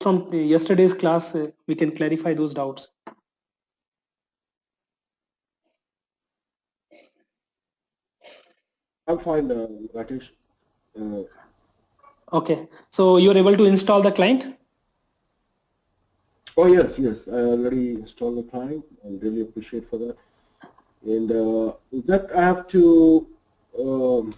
from yesterday's class, we can clarify those doubts. I'm fine, Rakesh. Okay, so you're able to install the client? Oh yes, yes. I already installed the client. I really appreciate for that. And that I have to. Um,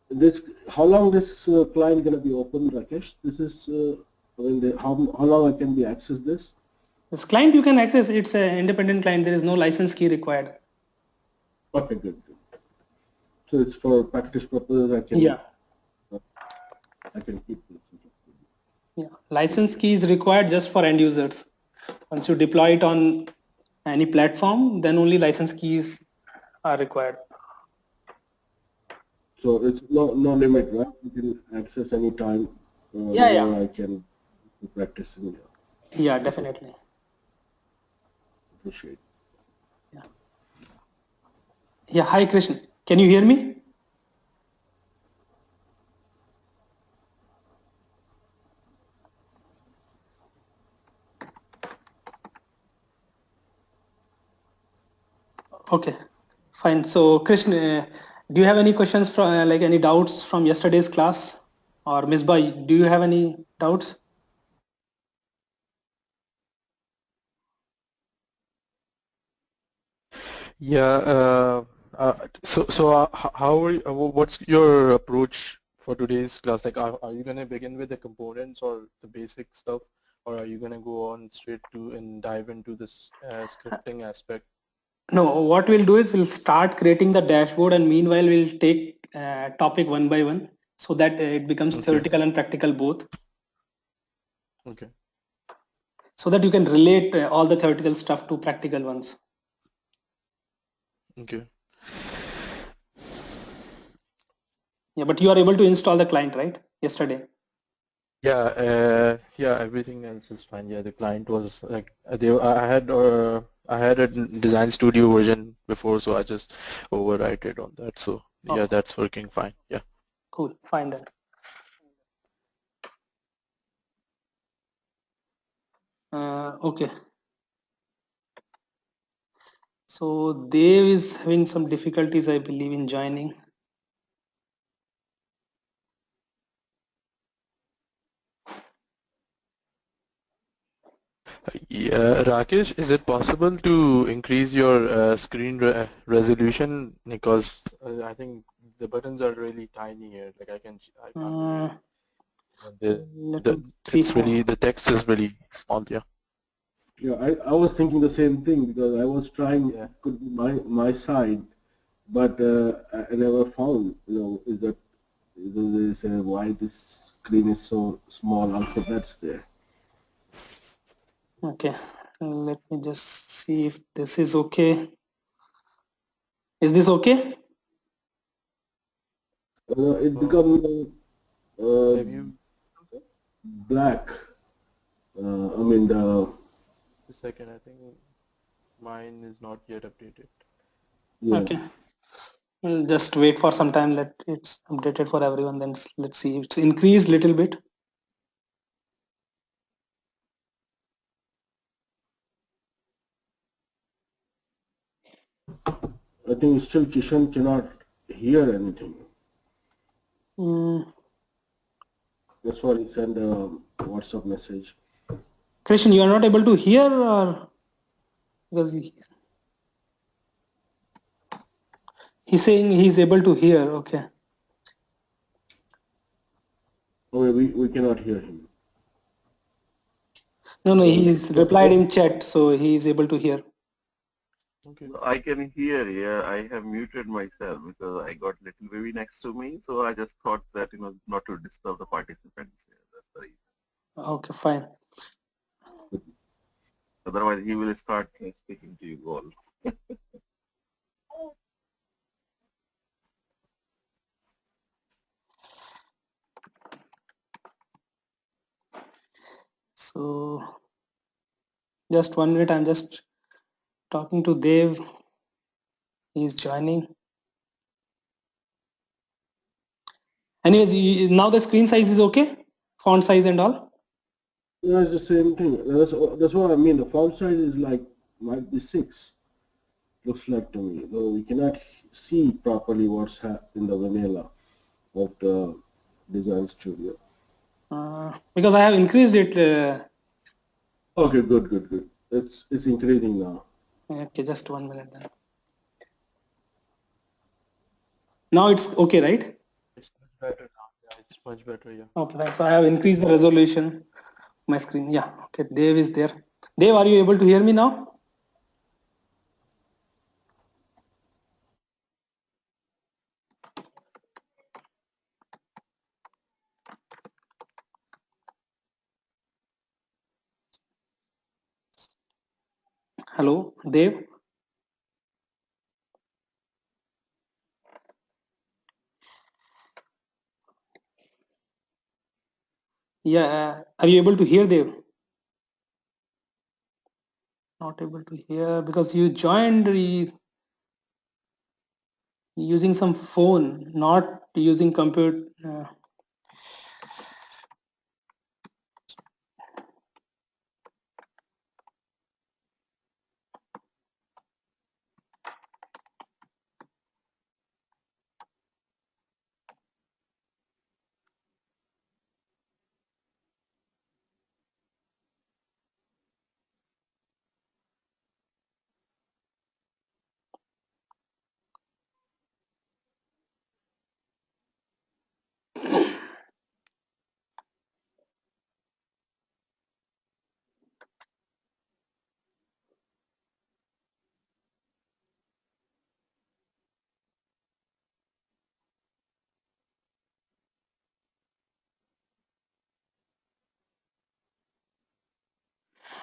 this how long this client gonna be open, Rakesh? This is I mean, how long I can be access this? This client you can access, it's an independent client. There is no license key required. Okay, good, good. So it's for practice purposes. Yeah. I can keep this. Yeah. License key is required just for end users. Once you deploy it on any platform, then only license keys are required. So it's no limit, right? You can access any time Yeah, yeah. whenever I can practice in here. Yeah, definitely. Appreciate. Yeah. Yeah. Hi, Krishna. Can you hear me? Okay, fine. So, Krishna, do you have any questions from, like any doubts from yesterday's class? Or Ms. Bai, do you have any doubts? Yeah. How are you, what's your approach for today's class? Like, are you gonna begin with the components or the basic stuff, or are you gonna go on straight to and dive into this scripting aspect? No, what we'll do is we'll start creating the dashboard, and meanwhile we'll take topic one by one so that it becomes Okay. theoretical and practical both. Okay. So that you can relate all the theoretical stuff to practical ones. Okay. Yeah, but you are able to install the client, right? Yesterday. Yeah. Yeah. Everything else is fine. Yeah. The client was like I had a Design Studio version before, so I just overwrite it on that. So yeah, Oh, that's working fine. Yeah. cool. Fine then. Okay. So Dev is having some difficulties, I believe, in joining. Yeah, Rakesh, is it possible to increase your screen resolution? Because I think the buttons are really tiny here. Like I can't really. Let me see. The text is really small. Yeah. Yeah, I was thinking the same thing because I was trying, Yeah. it could be my side, but I never found, is that they say why this screen is so small alphabets there. Okay, let me just see if this is okay. Is this okay? It Uh, become uh, have you black. I mean the a second? I think mine is not yet updated. yeah. Okay, we'll just wait for some time. Let it's updated for everyone. Then let's see. It's increased little bit. I think still Kishan cannot hear anything. Mm. That's why he sent a WhatsApp message. Christian, you are not able to hear, or because he's saying he's able to hear. Okay. Oh, we cannot hear him. No, no, So, he's replied in chat, so he is able to hear. Okay. I can hear, yeah. I have muted myself because I got little baby next to me, so I just thought that, not to disturb the participants. Yeah, that's the reason. Okay, fine. Otherwise, he will start speaking to you all. So just 1 minute. I'm just talking to Dev. He's joining. Anyways, now the screen size is okay font size and all? Yeah, it's the same thing. That's what I mean. The font size is like might be 6. Looks like to me. Though we cannot see properly what's in the vanilla of the Design Studio. Because I have increased it. Okay, good. It's increasing now. Okay, just 1 minute then. Now it's okay, right? It's much better now. Yeah, it's much better. Yeah. Okay, fine. So I have increased the resolution of my screen. Yeah. Okay, Dave is there. Dave, are you able to hear me now? Hello, Dave. Yeah. Are you able to hear, Dave? Not able to hear because you joined using some phone, not using computer.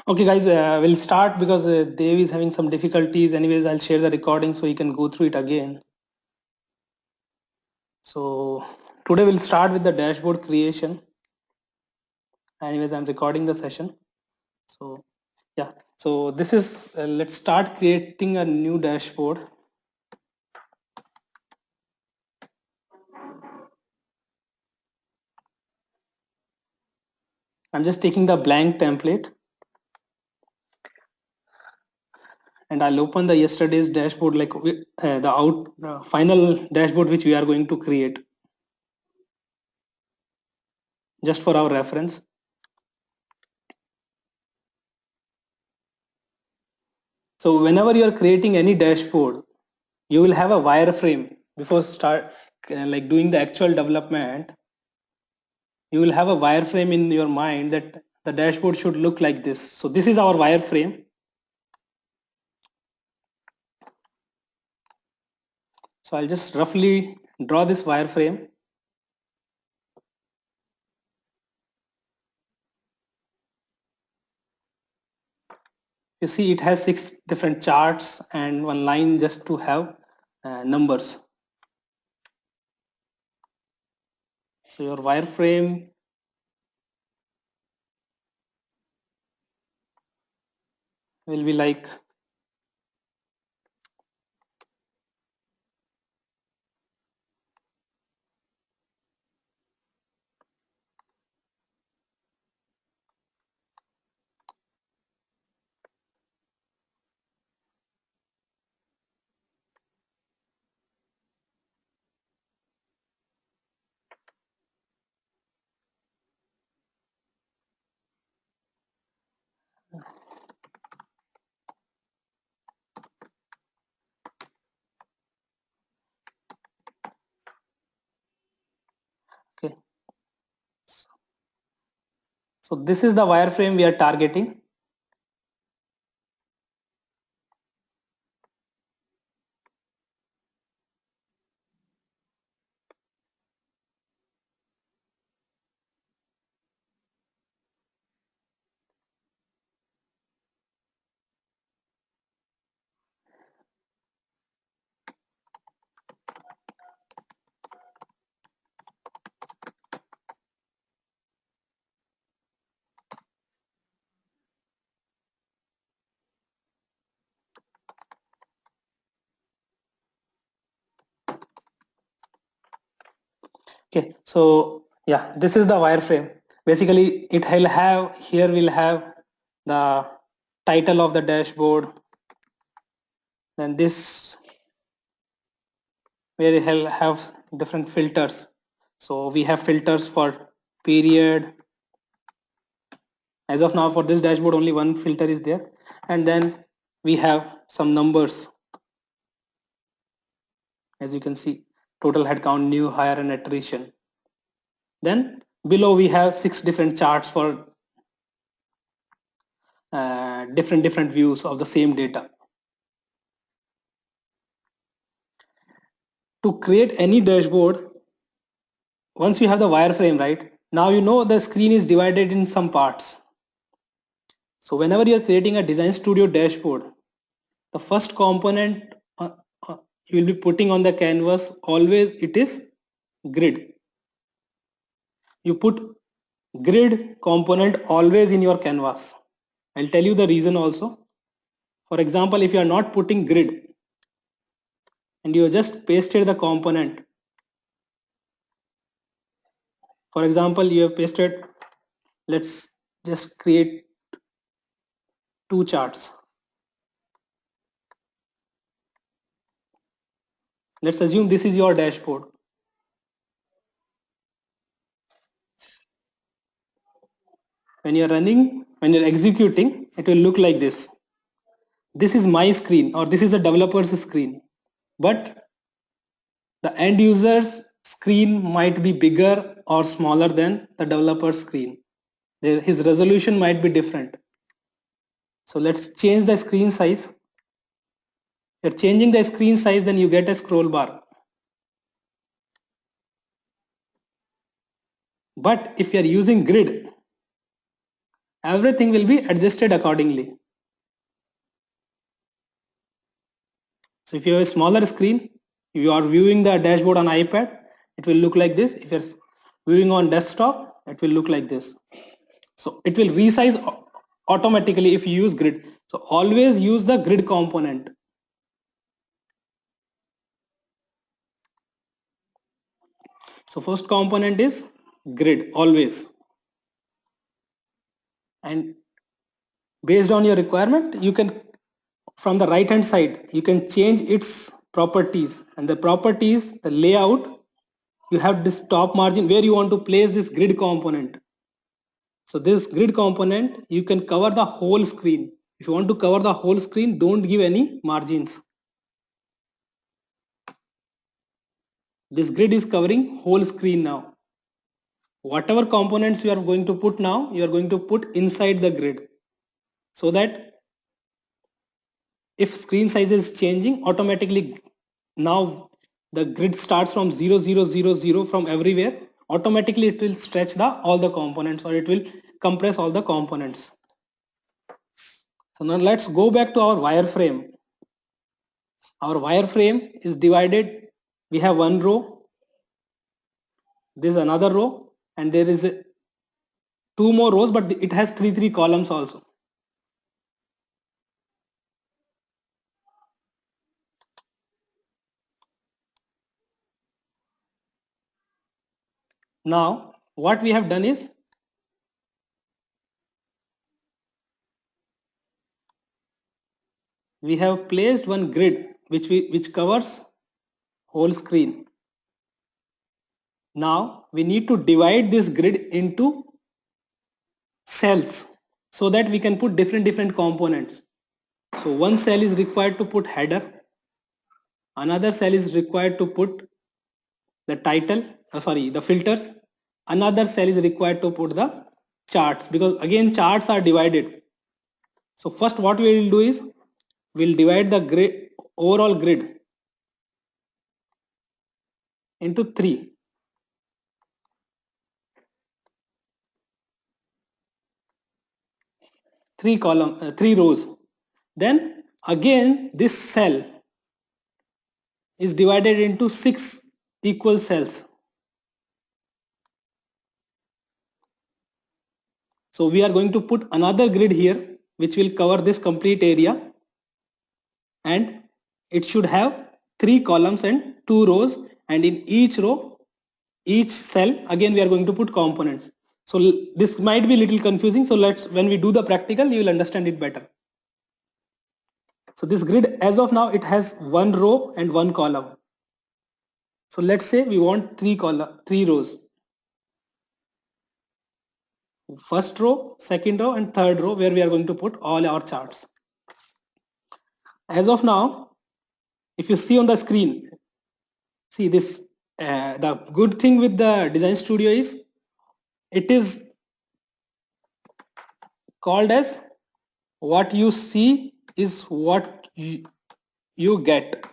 Okay, guys, we'll start because Dave is having some difficulties. Anyways, I'll share the recording so you can go through it again. So today we'll start with the dashboard creation. Anyways, I'm recording the session. So yeah, so this is, let's start creating a new dashboard. I'm just taking the blank template and I'll open the yesterday's dashboard, like the final dashboard which we are going to create, just for our reference. So whenever you are creating any dashboard, you will have a wireframe before start like doing the actual development. You will have a wireframe in your mind that the dashboard should look like this. So this is our wireframe. So I'll just roughly draw this wireframe. You see it has 6 different charts and one line just to have numbers. So your wireframe will be like, okay. So this is the wireframe we are targeting. Okay, so yeah, this is the wireframe. Basically, it will have here we'll have the title of the dashboard. Then this where we'll have different filters. So we have filters for period. As of now, for this dashboard, only one filter is there, and then we have some numbers. As you can see, total headcount, new hire, and attrition. Then below we have 6 different charts for different views of the same data. To create any dashboard, once you have the wireframe, right, now you know the screen is divided in some parts. So whenever you're creating a Design Studio dashboard, the first component you will be putting on the canvas, always it is grid. You put grid component always in your canvas. I'll tell you the reason also. For example, if you are not putting grid and you just pasted the component, for example, you have pasted, let's just create 2 charts. Let's assume this is your dashboard. When you're running, when you're executing, it will look like this. This is my screen, or this is a developer's screen, but the end user's screen might be bigger or smaller than the developer's screen. His resolution might be different. So let's change the screen size. You're changing the screen size, then you get a scroll bar. But if you're using grid, everything will be adjusted accordingly. So if you have a smaller screen, if you are viewing the dashboard on iPad, it will look like this. If you're viewing on desktop, it will look like this. So it will resize automatically if you use grid. So always use the grid component. So first component is grid always. And based on your requirement, you can, from the right hand side, you can change its properties, and the properties, the layout, you have this top margin where you want to place this grid component. So this grid component, you can cover the whole screen. If you want to cover the whole screen, don't give any margins. This grid is covering whole screen now. Whatever components you are going to put now, you are going to put inside the grid, so that if screen size is changing, automatically now the grid starts from 0 0 0 0 from everywhere. Automatically it will stretch the all the components, or it will compress all the components. So now let's go back to our wireframe. Our wireframe is divided. We have one row, this is another row, and there is 2 more rows, but it has three columns also. Now what we have done is, we have placed one grid which covers whole screen. Now we need to divide this grid into cells so that we can put different components. So one cell is required to put header, another cell is required to put the title, the filters, another cell is required to put the charts, because again charts are divided. So first what we will do is, we'll divide the grid, overall grid, into three three rows. Then again this cell is divided into 6 equal cells. So we are going to put another grid here which will cover this complete area, and it should have 3 columns and 2 rows, and in each row, each cell, again we are going to put components. So this might be a little confusing. So when we do the practical, you will understand it better. So this grid, as of now, it has one row and one column. So let's say we want three rows. First row, second row, and third row, where we are going to put all our charts. As of now, if you see on the screen, see this, the good thing with the Design Studio is it is called as what you see is what you get.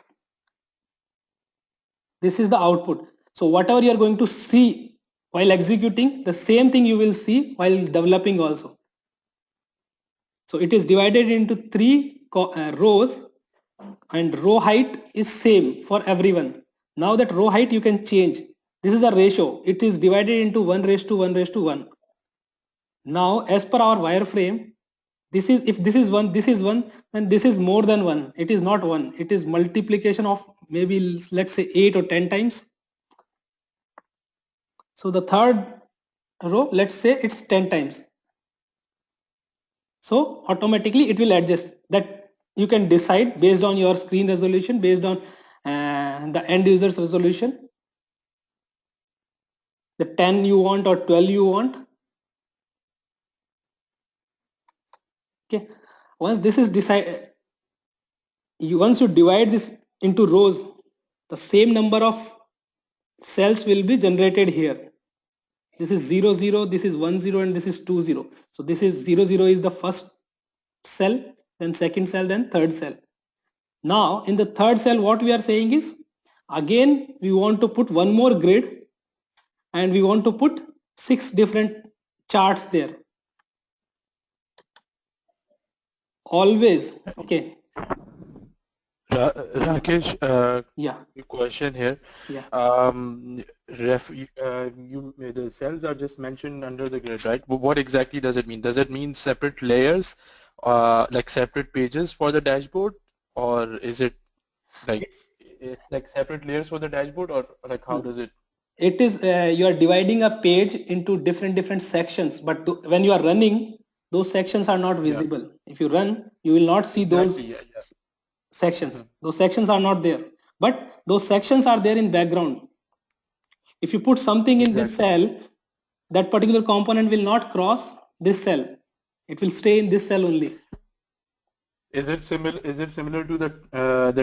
This is the output. So whatever you are going to see while executing, the same thing you will see while developing also. So it is divided into three rows, and row height is same for everyone. Now that row height you can change. This is the ratio. It is divided into 1:1:1. Now as per our wireframe, this is, if this is 1, this is 1, then this is more than 1. It is not 1. It is multiplication of maybe, let's say, 8 or 10 times. So the third row, let's say it's 10 times. So automatically it will adjust. That you can decide based on your screen resolution, based on the end user's resolution, the 10 you want or 12 you want. Okay, once this is decided, once you divide this into rows, the same number of cells will be generated here. This is 0 0, this is 1 0, and this is 2 0. So this is 0 0 is the first cell, then second cell, then third cell. Now in the third cell, what we are saying is, again we want to put one more grid, and we want to put 6 different charts there. Always, okay. Rakesh, Yeah. question here. Yeah. The cells are just mentioned under the grid, right? But what exactly does it mean? Does it mean separate layers, like separate pages for the dashboard, or is it like it's like separate layers for the dashboard, or like how does it? It is you are dividing a page into different sections, but when you are running, those sections are not visible. If you run, you will not see those sections. Those sections are not there, but those sections are there in background. If you put something in this cell, that particular component will not cross this cell. It will stay in this cell only. Is it similar? Is it similar to the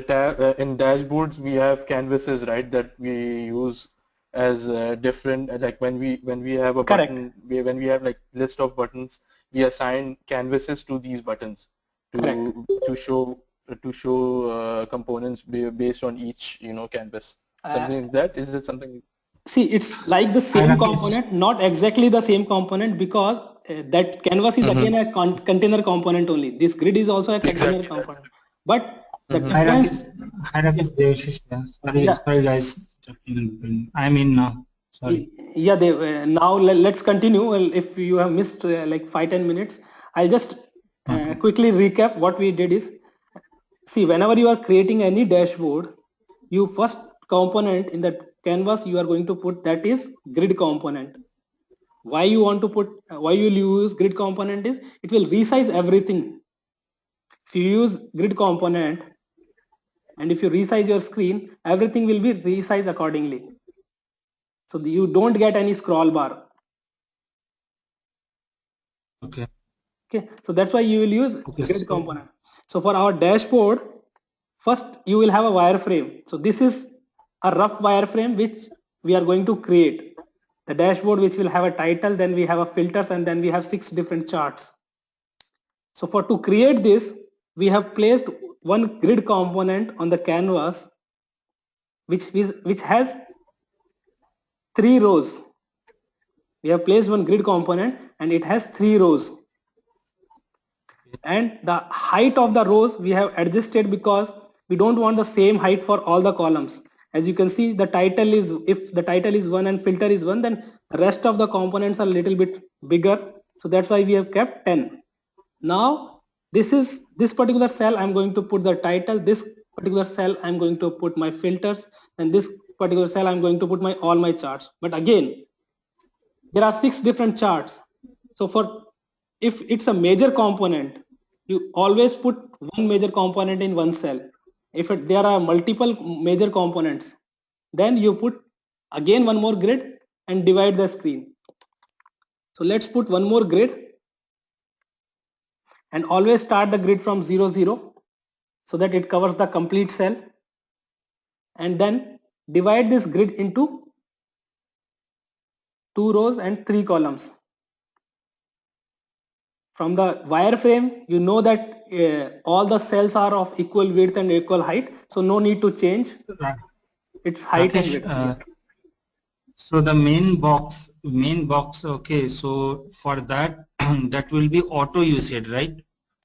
tab in dashboards? We have canvases, right? That we use as different. Like when we have a button, when we have like list of buttons, we assign canvases to these buttons to show components based on each canvas. Something like that. Is it something? See, it's like the same component, not exactly the same component, because that canvas is again a container component only. This grid is also a container component. But the difference... Sorry guys, I'm in now. Sorry. Yeah, now let's continue. Well, if you have missed like 5-10 minutes, I'll just quickly recap. What we did is, see, whenever you are creating any dashboard, you first component in that canvas you are going to put, that is grid component. Why you want to put, why you use grid component is, it will resize everything. If you use grid component and if you resize your screen, everything will be resized accordingly. So you don't get any scroll bar. Okay. Okay, so that's why you will use grid component. So for our dashboard, first you will have a wireframe. So this is a rough wireframe which we are going to create. The dashboard which will have a title, then we have a filters, and then we have 6 different charts. So to create this, we have placed one grid component on the canvas which has 3 rows. We have placed one grid component and it has 3 rows. And the height of the rows we have adjusted because we don't want the same height for all the columns. As you can see, the title is, if the title is 1 and filter is 1, then the rest of the components are a little bit bigger. So that's why we have kept 10. Now this particular cell I'm going to put the title, this particular cell I'm going to put my filters, and this particular cell I'm going to put all my charts. But again, there are 6 different charts. So if it's a major component, you always put one major component in one cell. If there are multiple major components, then you put again one more grid and divide the screen. So let's put one more grid and always start the grid from 0, 0 so that it covers the complete cell, and then divide this grid into 2 rows and 3 columns. From the wireframe, you know that all the cells are of equal width and equal height, so no need to change its height and Rakesh, width. so the main box, okay, so for that, that will be auto you said, right?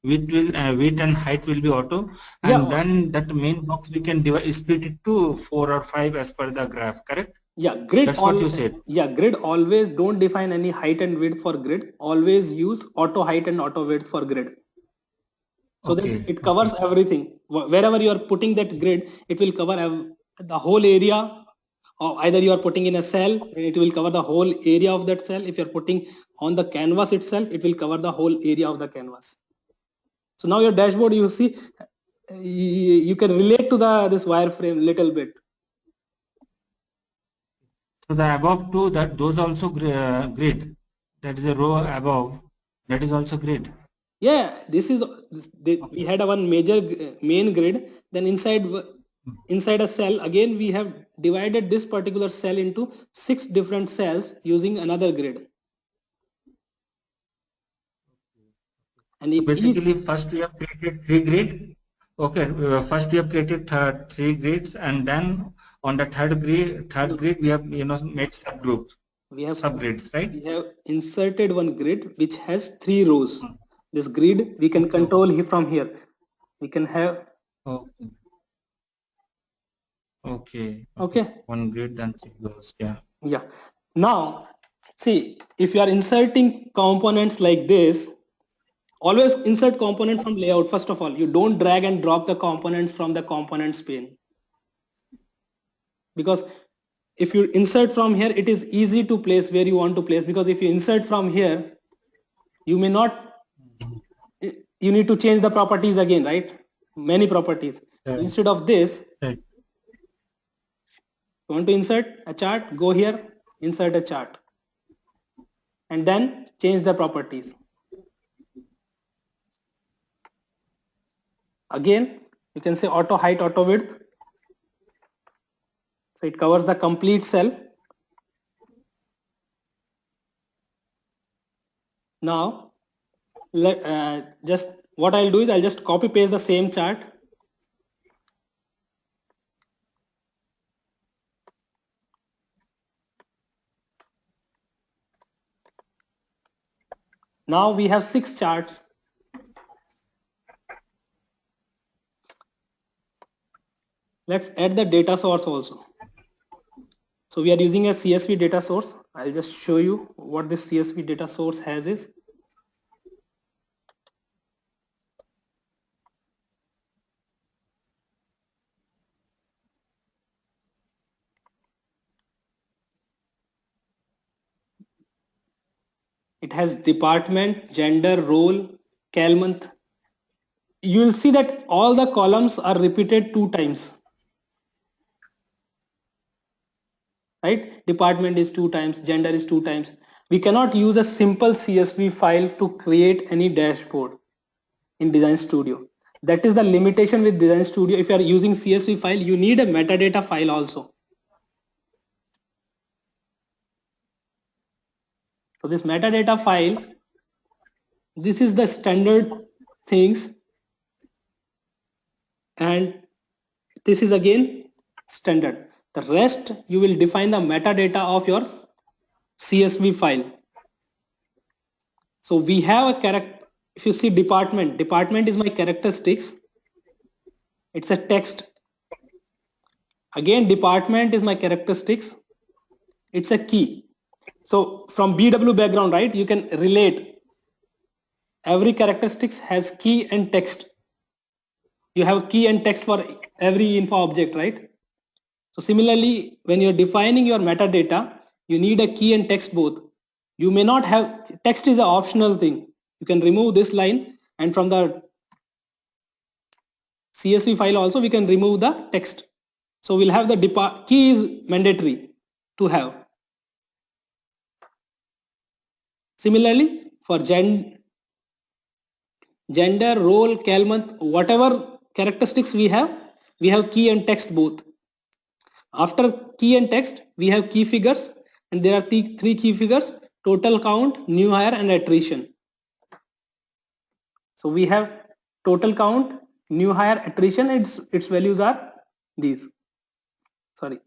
Width and height will be auto, and Yeah, then that main box we can split it to 4 or 5 as per the graph, correct? yeah, grid That's what you said. yeah, grid always don't define any height and width for grid. Always use auto height and auto width for grid. So that Okay, it covers everything. Wherever you are putting that grid, it will cover the whole area. Or either you are putting in a cell, it will cover the whole area of that cell. If you are putting on the canvas itself, it will cover the whole area of the canvas. So now your dashboard, you see, you can relate to this wireframe little bit. so the above two, that those also grid, that is a row above, that is also grid. Yeah, we had a one major main grid. Then inside a cell again we have divided this particular cell into 6 different cells using another grid. And in Basically, first we have created 3 grid. Okay, first we have created 3 grids, and then on the third grid we have made subgroups, we have subgrids, right? we have inserted one grid which has 3 rows. This grid we can Okay, control from here. We can have okay, okay, okay. one grid then 3 rows. Yeah. Yeah. Now see, if you are inserting components like this, always insert component from layout. First of all, you don't drag and drop the components from the components pane, because if you insert from here, it is easy to place where you want to place, because if you insert from here, you may not, you need to change the properties again, right? Many properties. Right, Instead of this, right. you want to insert a chart, go here, insert a chart, and then change the properties. Again, you can say auto height, auto width. So it covers the complete cell. Now, just what I'll do is I'll just copy paste the same chart. Now we have 6 charts. Let's add the data source also. So we are using a CSV data source. I'll just show you what this CSV data source has is. It has department, gender, role, cal month. You will see that all the columns are repeated 2 times. Right? Department is 2 times, gender is 2 times. We cannot use a simple CSV file to create any dashboard in Design Studio. That is the limitation with Design Studio. If you are using CSV file, you need a metadata file also. So this metadata file, this is the standard things, and this is again standard. The rest you will define the metadata of your CSV file. So we have a character. If you see department is my characteristics. It's a text. Again, department is my characteristics. It's a key. So from BW background, right, you can relate. Every characteristics has key and text. You have key and text for every info object, right? So similarly, when you're defining your metadata, you need a key and text both. You may not have, text is an optional thing. You can remove this line, and from the CSV file also we can remove the text. So we'll have the key is mandatory to have. Similarly, for gender, role, cal month, whatever characteristics we have key and text both. After key and text, we have key figures, and there are three key figures: total count, new hire, and attrition. So we have total count, new hire, attrition. Its values are these. Sorry.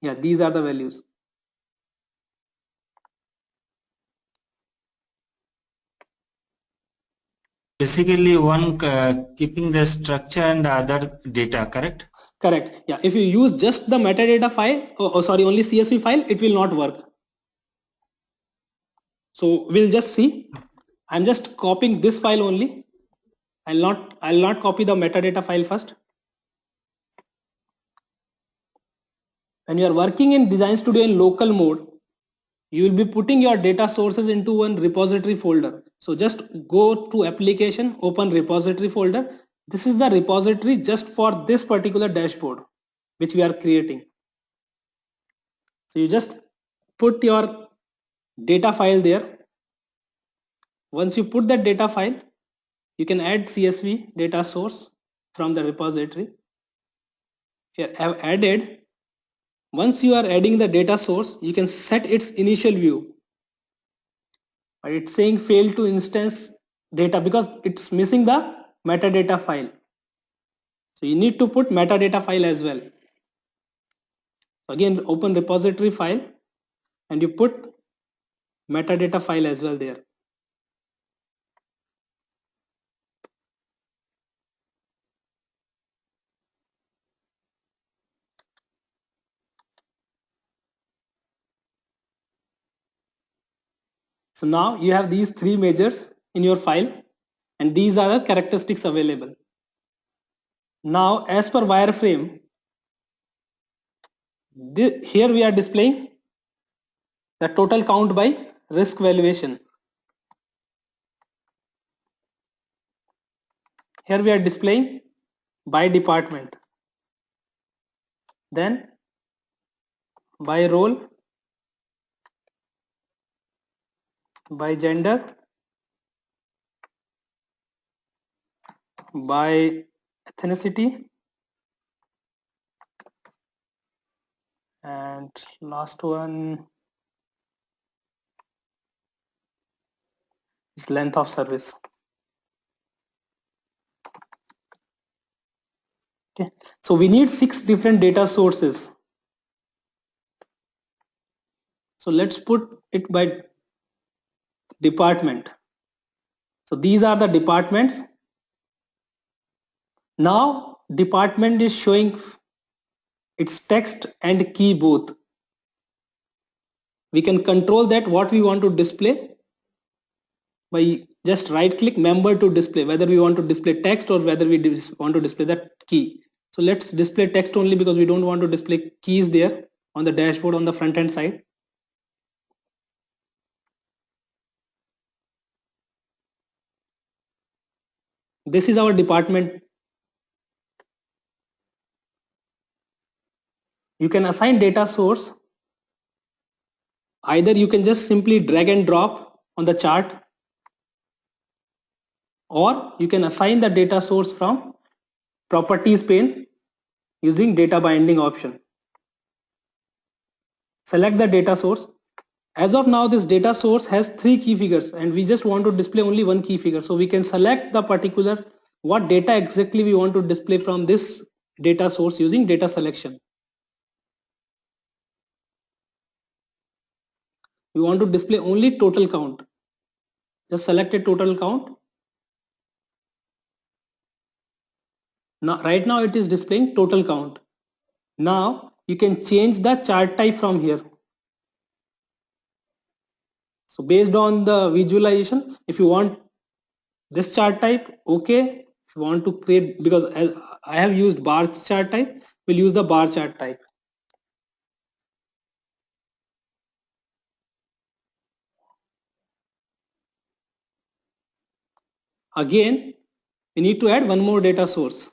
Yeah, these are the values. Basically, one keeping the structure and the other data, correct? Correct. Yeah. If you use just the metadata file, sorry, only CSV file, it will not work. So we'll just see. I'm just copying this file only. I'll not copy the metadata file first. When you are working in Design Studio in local mode, you will be putting your data sources into one repository folder. So just go to application, open repository folder. This is the repository just for this particular dashboard which we are creating. So you just put your data file there. Once you put that data file, you can add CSV data source from the repository. If you have added, once you are adding the data source, you can set its initial view. But it's saying fail to instance data because it's missing the metadata file. So you need to put metadata file as well. Again, open repository file and you put metadata file as well there. So now you have these three measures in your file, and these are the characteristics available. Now, as per wireframe, here we are displaying the total count by risk valuation. Here we are displaying by department, then by role, by gender, by ethnicity, and last one is length of service. Okay, so we need 6 different data sources. So let's put it by department. So these are the departments. Now department is showing its text and key both. We can control that what we want to display by just right click member to display, whether we want to display text or whether we want to display that key. So let's display text only because we don't want to display keys there on the dashboard on the front end side. This is our department. You can assign data source. Either you can just simply drag and drop on the chart, or you can assign the data source from properties pane using data binding option. Select the data source. As of now, this data source has 3 key figures and we just want to display only 1 key figure. So we can select the particular what data exactly we want to display from this data source using data selection. We want to display only total count. Just select a total count. Now, right now it is displaying total count. Now you can change the chart type from here. So based on the visualization, if you want this chart type, okay. If you want to create, because I have used bar chart type, we'll use the bar chart type. Again, we need to add one more data source.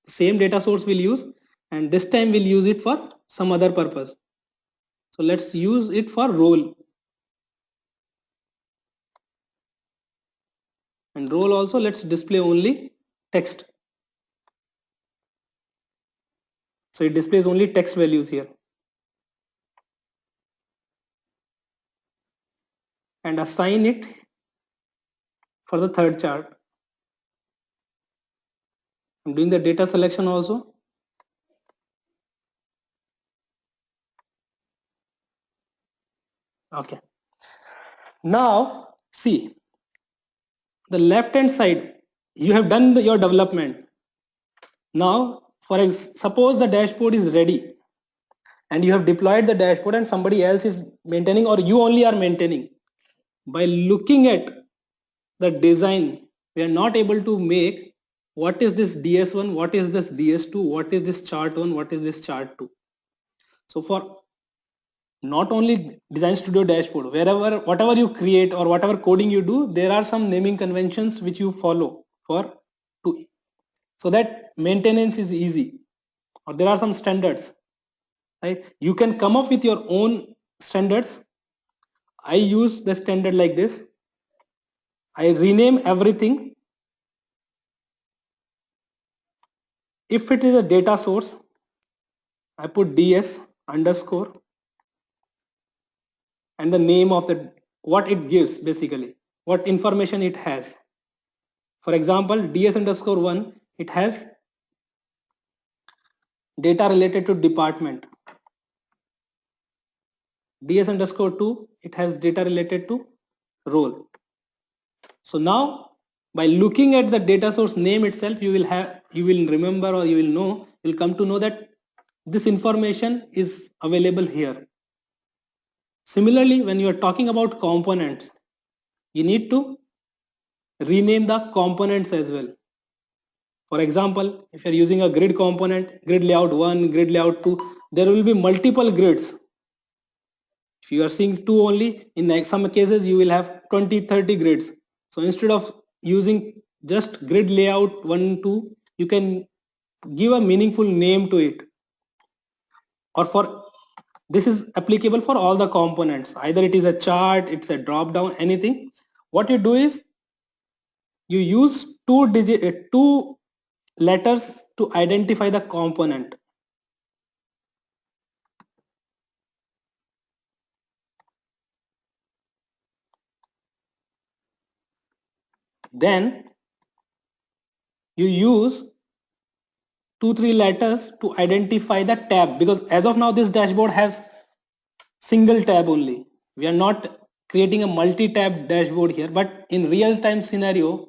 The same data source we'll use, and this time we'll use it for some other purpose. So let's use it for role. And role also, let's display only text. So it displays only text values here. And assign it for the third chart. I'm doing the data selection also. Okay. Now see, the left hand side, you have done your development. Now suppose the dashboard is ready and you have deployed the dashboard and somebody else is maintaining, or you only are maintaining. By looking at the design, we are not able to make what is this DS1, what is this DS2, what is this chart 1, what is this chart 2. So for not only Design Studio dashboard, whatever you create or whatever coding you do, there are some naming conventions which you follow so that maintenance is easy, or there are some standards, right? You can come up with your own standards. I use the standard like this. I rename everything. If it is a data source, I put DS underscore and the name of the what it gives, basically what information it has. For example, DS underscore 1, it has data related to department. DS underscore 2, it has data related to role. So now by looking at the data source name itself, you will remember, or you'll come to know that this information is available here. Similarly, when you are talking about components, you need to rename the components as well. For example, if you're using a grid component, grid layout 1, grid layout 2, there will be multiple grids. If you are seeing 2 only, in some cases you will have 20, 30 grids. So instead of using just grid layout 1, 2, you can give a meaningful name to it. Or for this is applicable for all the components. Either it is a chart, it's a drop down, anything. What you do is you use two letters to identify the component. Then you use 2-3 letters to identify the tab, because as of now this dashboard has single tab only. We are not creating a multi-tab dashboard here, but in real-time scenario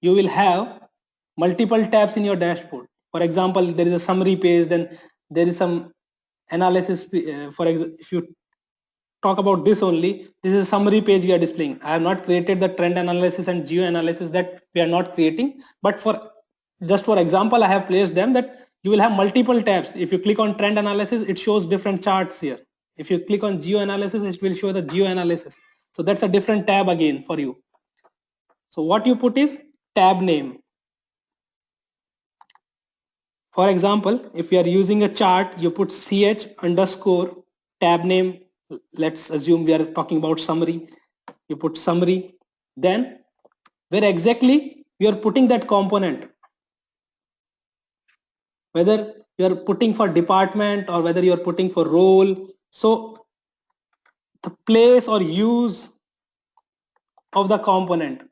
you will have multiple tabs in your dashboard. For example, there is a summary page, then there is some analysis. For example, if you talk about this only, this is a summary page we are displaying. I have not created the trend analysis and geo analysis, that we are not creating, but just for example, I have placed them that you will have multiple tabs. If you click on trend analysis, it shows different charts here. If you click on geo analysis, it will show the geo analysis. So that's a different tab again for you. So what you put is tab name. For example, if you are using a chart, you put ch underscore tab name. Let's assume we are talking about summary. You put summary. Then where exactly you are putting that component, whether you are putting for department or whether you are putting for role. So the place or use of the component.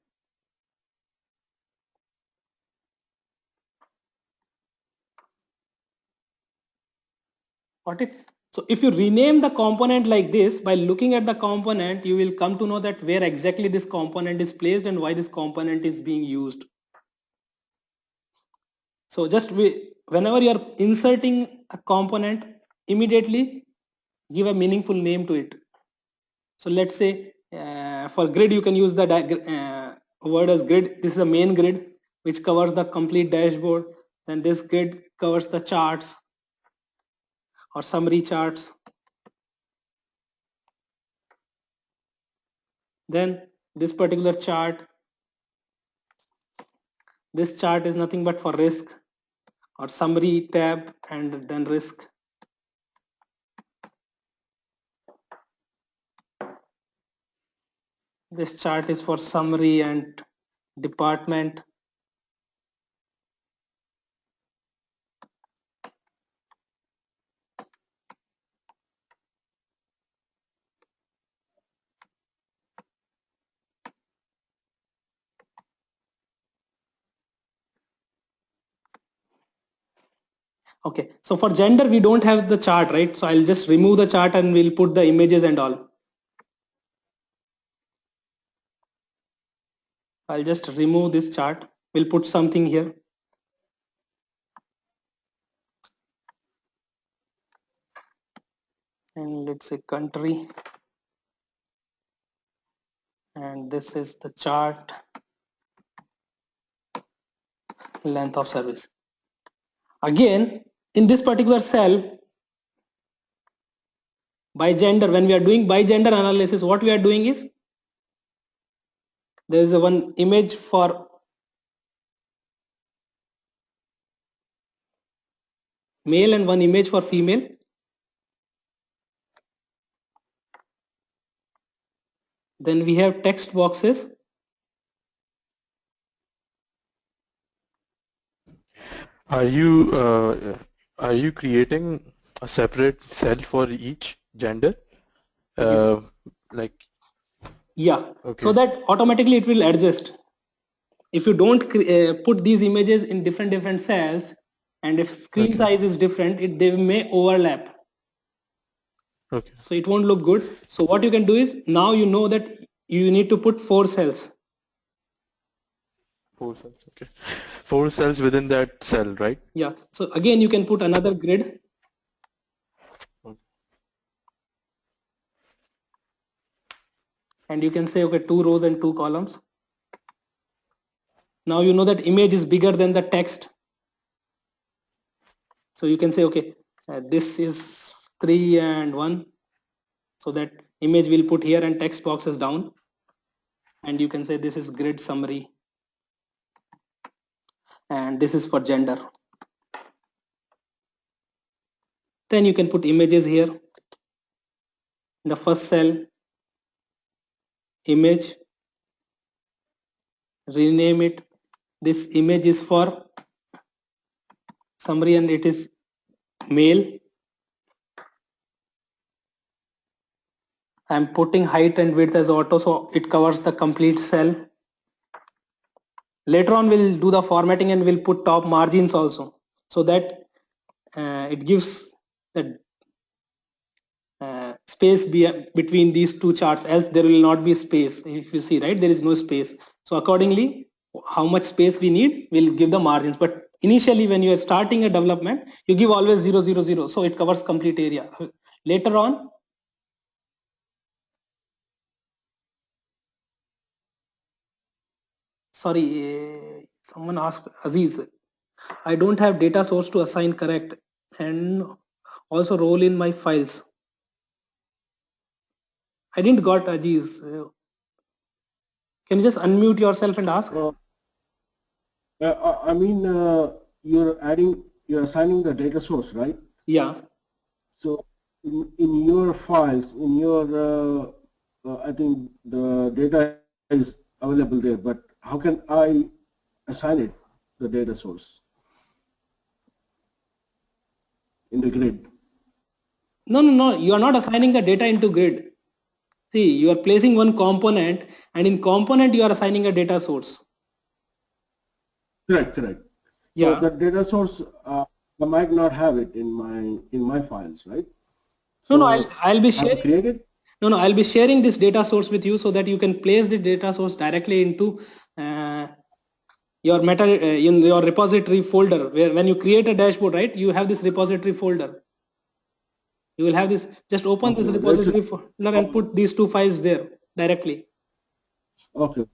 Got it? So if you rename the component like this, by looking at the component, you will come to know that where exactly this component is placed and why this component is being used. So just whenever you are inserting a component, immediately give a meaningful name to it. So let's say for grid, you can use the word as grid. This is the main grid which covers the complete dashboard. Then this grid covers the charts or summary charts. Then this particular chart This chart is nothing but for risk or summary tab and then risk. This chart is for summary and department. Okay, so for gender, we don't have the chart, right? So I'll just remove the chart and we'll put the images and all. I'll just remove this chart. We'll put something here. And let's say country. And this is the chart length of service. Again, in this particular cell, by gender, when we are doing by gender analysis, what we are doing is there is a one image for male and one image for female. Then we have text boxes. Are you creating a separate cell for each gender? Yes. Like, yeah, okay. So that automatically it will adjust. If you don't put these images in different cells, and if screen Okay. size is different, they may overlap. Okay. So it won't look good. So what you can do is, now you know that you need to put 4 cells. 4 cells, okay. 4 cells within that cell, right? Yeah. So again, you can put another grid. Okay. And you can say, okay, 2 rows and 2 columns. Now you know that image is bigger than the text. So you can say, okay, this is 3 and 1. So that image will put here and text box is down. And you can say this is grid summary. And this is for gender. Then you can put images here. In the first cell, image, rename it. This image is for summary and it is male. I'm putting height and width as auto, so it covers the complete cell. Later on, we'll do the formatting and we'll put top margins also, so that it gives the space between these two charts, else there will not be space. If you see, right, there is no space. So accordingly, how much space we need, we'll give the margins. But initially, when you are starting a development, you give always 0, 0, 0, so it covers complete area. Later on, sorry, someone asked, Aziz, I don't have data source to assign correct and also roll in my files. I didn't got Aziz. Can you just unmute yourself and ask? I mean, you're assigning the data source, right? Yeah. So in your files, in your, I think the data is available there, but how can I assign it, the data source, in the grid? No. You are not assigning the data into grid. See, you are placing one component, and in component you are assigning a data source. Correct. Yeah. So the data source, I might not have it in my files, right? No, So I'll be I have to sharing. create it? No, I'll be sharing this data source with you so that you can place the data source directly into your in your repository folder. Where when you create a dashboard, right, you have this repository folder. You will have this. Just open this repository folder and put these 2 files there directly. Okay,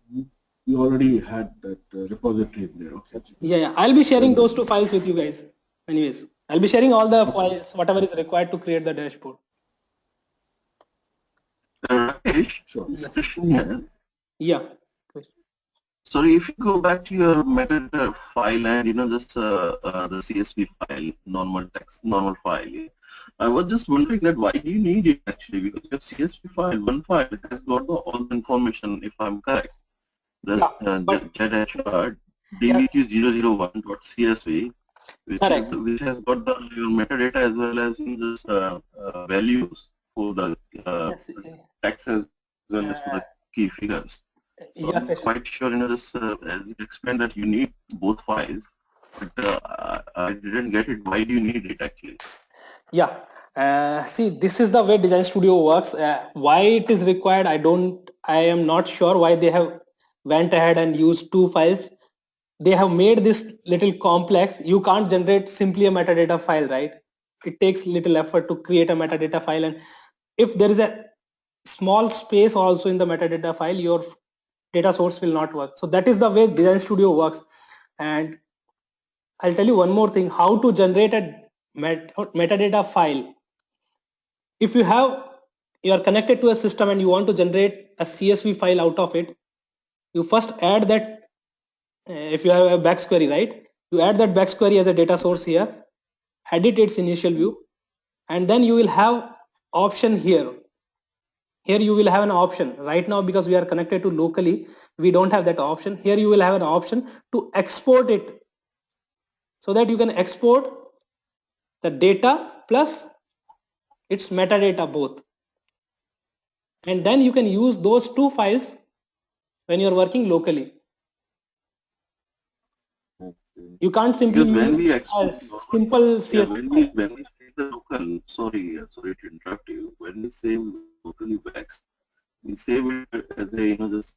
you already had that repository in there. Okay. Yeah. I'll be sharing those 2 files with you guys. Anyways, I'll be sharing all the files, whatever is required to create the dashboard. Rakesh, Sure. this question here. Yeah. Sorry, if you go back to your metadata file and this the CSV file, normal text, normal file. Yeah. I was just wondering that why do you need it actually? Because your CSV file, one file has got all the information, if I'm correct. The Yeah, but ZHR yeah, dbq001.csv, correct. which has got the your metadata as well as this values for the uh, Yes, text as well as for uh, the key figures. So yeah, I'm not quite sure, this as you explained that you need both files, but I didn't get it. Why do you need it actually? yeah. See, this is the way Design Studio works. Why it is required, I am not sure why they have went ahead and used two files. They have made this little complex. You can't generate simply a metadata file, right? It takes little effort to create a metadata file, and if there is a small space also in the metadata file, your data source will not work. So that is the way Design Studio works. And I'll tell you one more thing, how to generate a metadata file. If you are connected to a system and you want to generate a CSV file out of it, you first add that, if you have a back's query, right? You add that back's query as a data source here, edit its initial view, and then you will have option here. Here you will have an option. Right now, because we are connected to locally, we don't have that option. Here you will have an option to export it, so that you can export the data plus its metadata both. And then you can use those two files when you're working locally. Okay. You can't simply Because when use we a export normal, simple yeah, CSV file. when we say the local, sorry to interrupt you. When we say locally backs, we save it as a just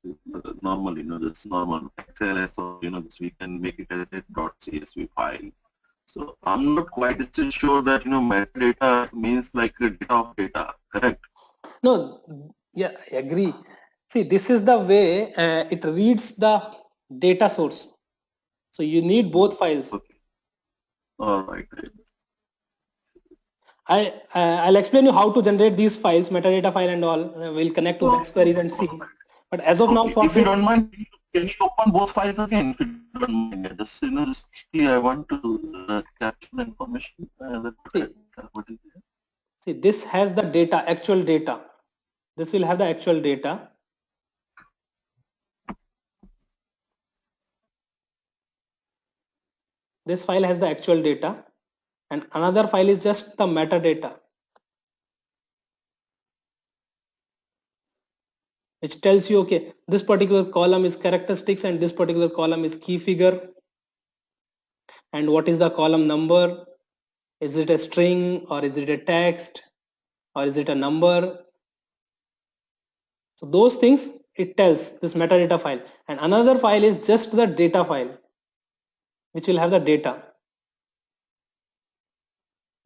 normal just normal XLS, or this we can make it as a .csv file. So I'm not quite still sure that metadata means like a data of data, correct? No, yeah, I agree. See, this is the way it reads the data source. So you need both files. Okay, all right. I'll explain you how to generate these files, metadata file and all. We'll connect to back queries and see. But as of now, Okay, for if you this, don't mind, can you open both files again? If you don't mind, yeah, just quickly, I want to capture the information. see, What is there? see, this has the data, actual data. This will have the actual data. This file has the actual data, and another file is just the metadata, which tells you, okay, this particular column is characteristics and this particular column is key figure, and what is the column number, is it a string or is it a text or is it a number. So those things it tells, this metadata file, and another file is just the data file, which will have the data.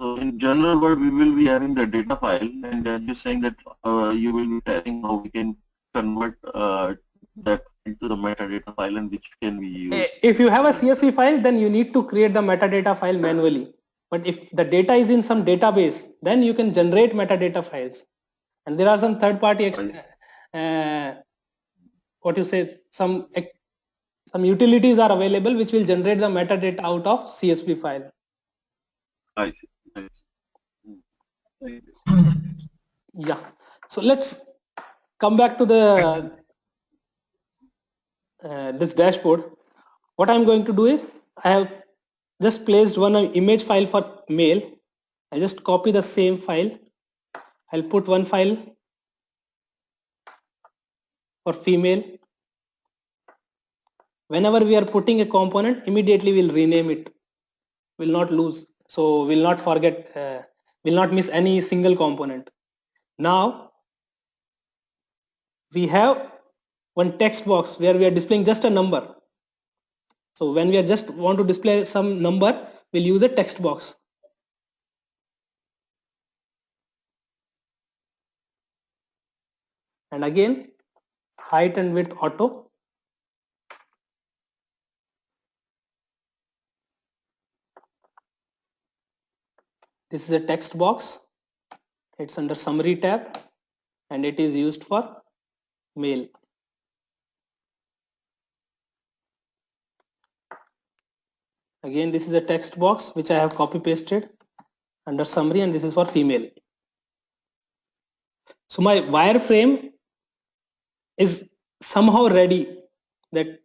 So in general word, we will be having the data file, and you're saying that you will be telling how we can convert that into the metadata file and which can be used. If you have a CSV file, then you need to create the metadata file manually. But if the data is in some database, then you can generate metadata files. And there are some third party, what you say, some utilities are available which will generate the metadata out of CSV file. I see. I see. Thank you. Yeah. So let's come back to the this dashboard. What I'm going to do is, I have just placed one image file for male. I just copy the same file. I'll put one file for female. Whenever we are putting a component, immediately we'll rename it. Will not lose. So we'll not forget, will not miss any single component. Now we have one text box where we are displaying just a number. So when we are just want to display some number, we'll use a text box. And again, height and width auto. This is a text box. It's under summary tab and it is used for male. Again, this is a text box which I have copy pasted under summary, and this is for female. So my wireframe is somehow ready, that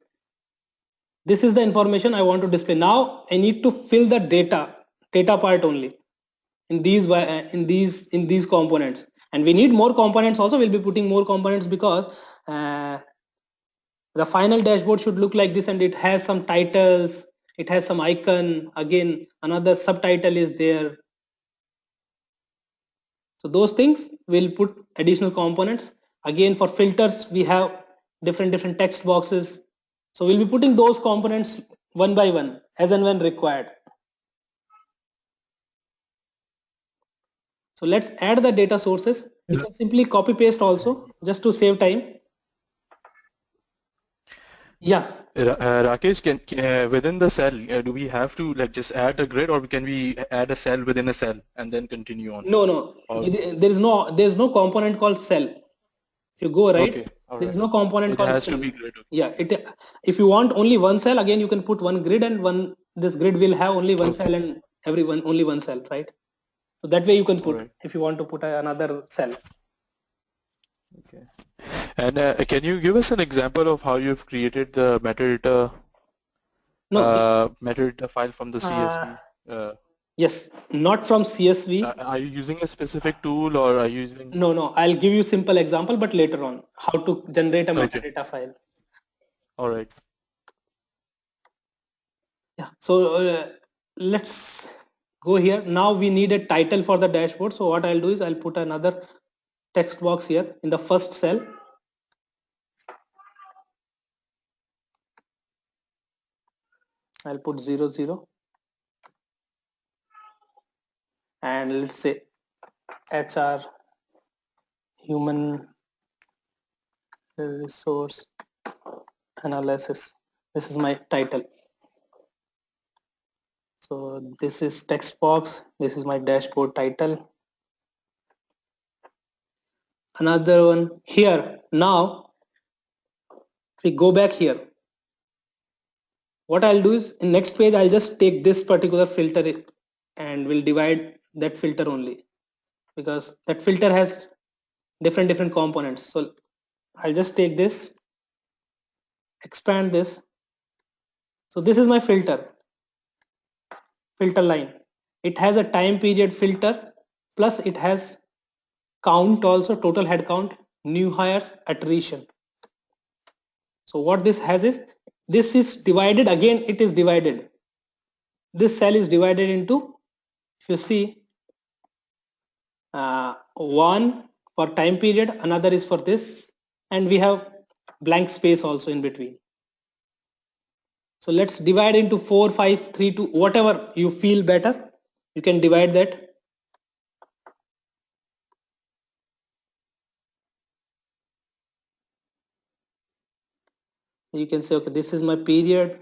this is the information I want to display. Now I need to fill the data part only in these components, and we need more components also. We'll be putting more components because the final dashboard should look like this, and it has some titles, it has some icon, again another subtitle is there. So those things will put additional components. Again, for filters we have different text boxes, so we'll be putting those components one by one as and when required. So let's add the data sources. You can simply copy paste also, just to save time. Yeah. Rakesh, within the cell, do we have to like just add a grid, or can we add a cell within a cell and then continue on? No. Or, there's no component called cell. If you go right, okay, all there is right. no component It called has cell. to be grid. Okay. Yeah. If you want only one cell, again you can put one grid, and this grid will have only one cell, and only one cell, right? So that way you can put, right. if you want to put another cell. Okay. And can you give us an example of how you've created the metadata metadata file from the CSV? Yes, not from CSV. Are you using a specific tool, or are you using? No. I'll give you simple example, but later on how to generate a metadata file. All right. Yeah. So let's go here. Now we need a title for the dashboard. So what I'll do is I'll put another text box here in the first cell. I'll put 00, and let's say HR human resource analysis. This is my title. So this is text box. This is my dashboard title. Another one here. Now if we go back here, what I'll do is in next page I'll just take this particular filter and we'll divide that filter only, because that filter has different components. So I'll just take this, expand this. So this is my filter line. It has a time period filter, plus it has count also, total head count, new hires, attrition. So what this has is, this is divided, again it is divided. This cell is divided into, if you see, one for time period, another is for this, and we have blank space also in between. So let's divide into 4, 5, 3, 2, whatever you feel better, you can divide that. You can say, okay, this is my period,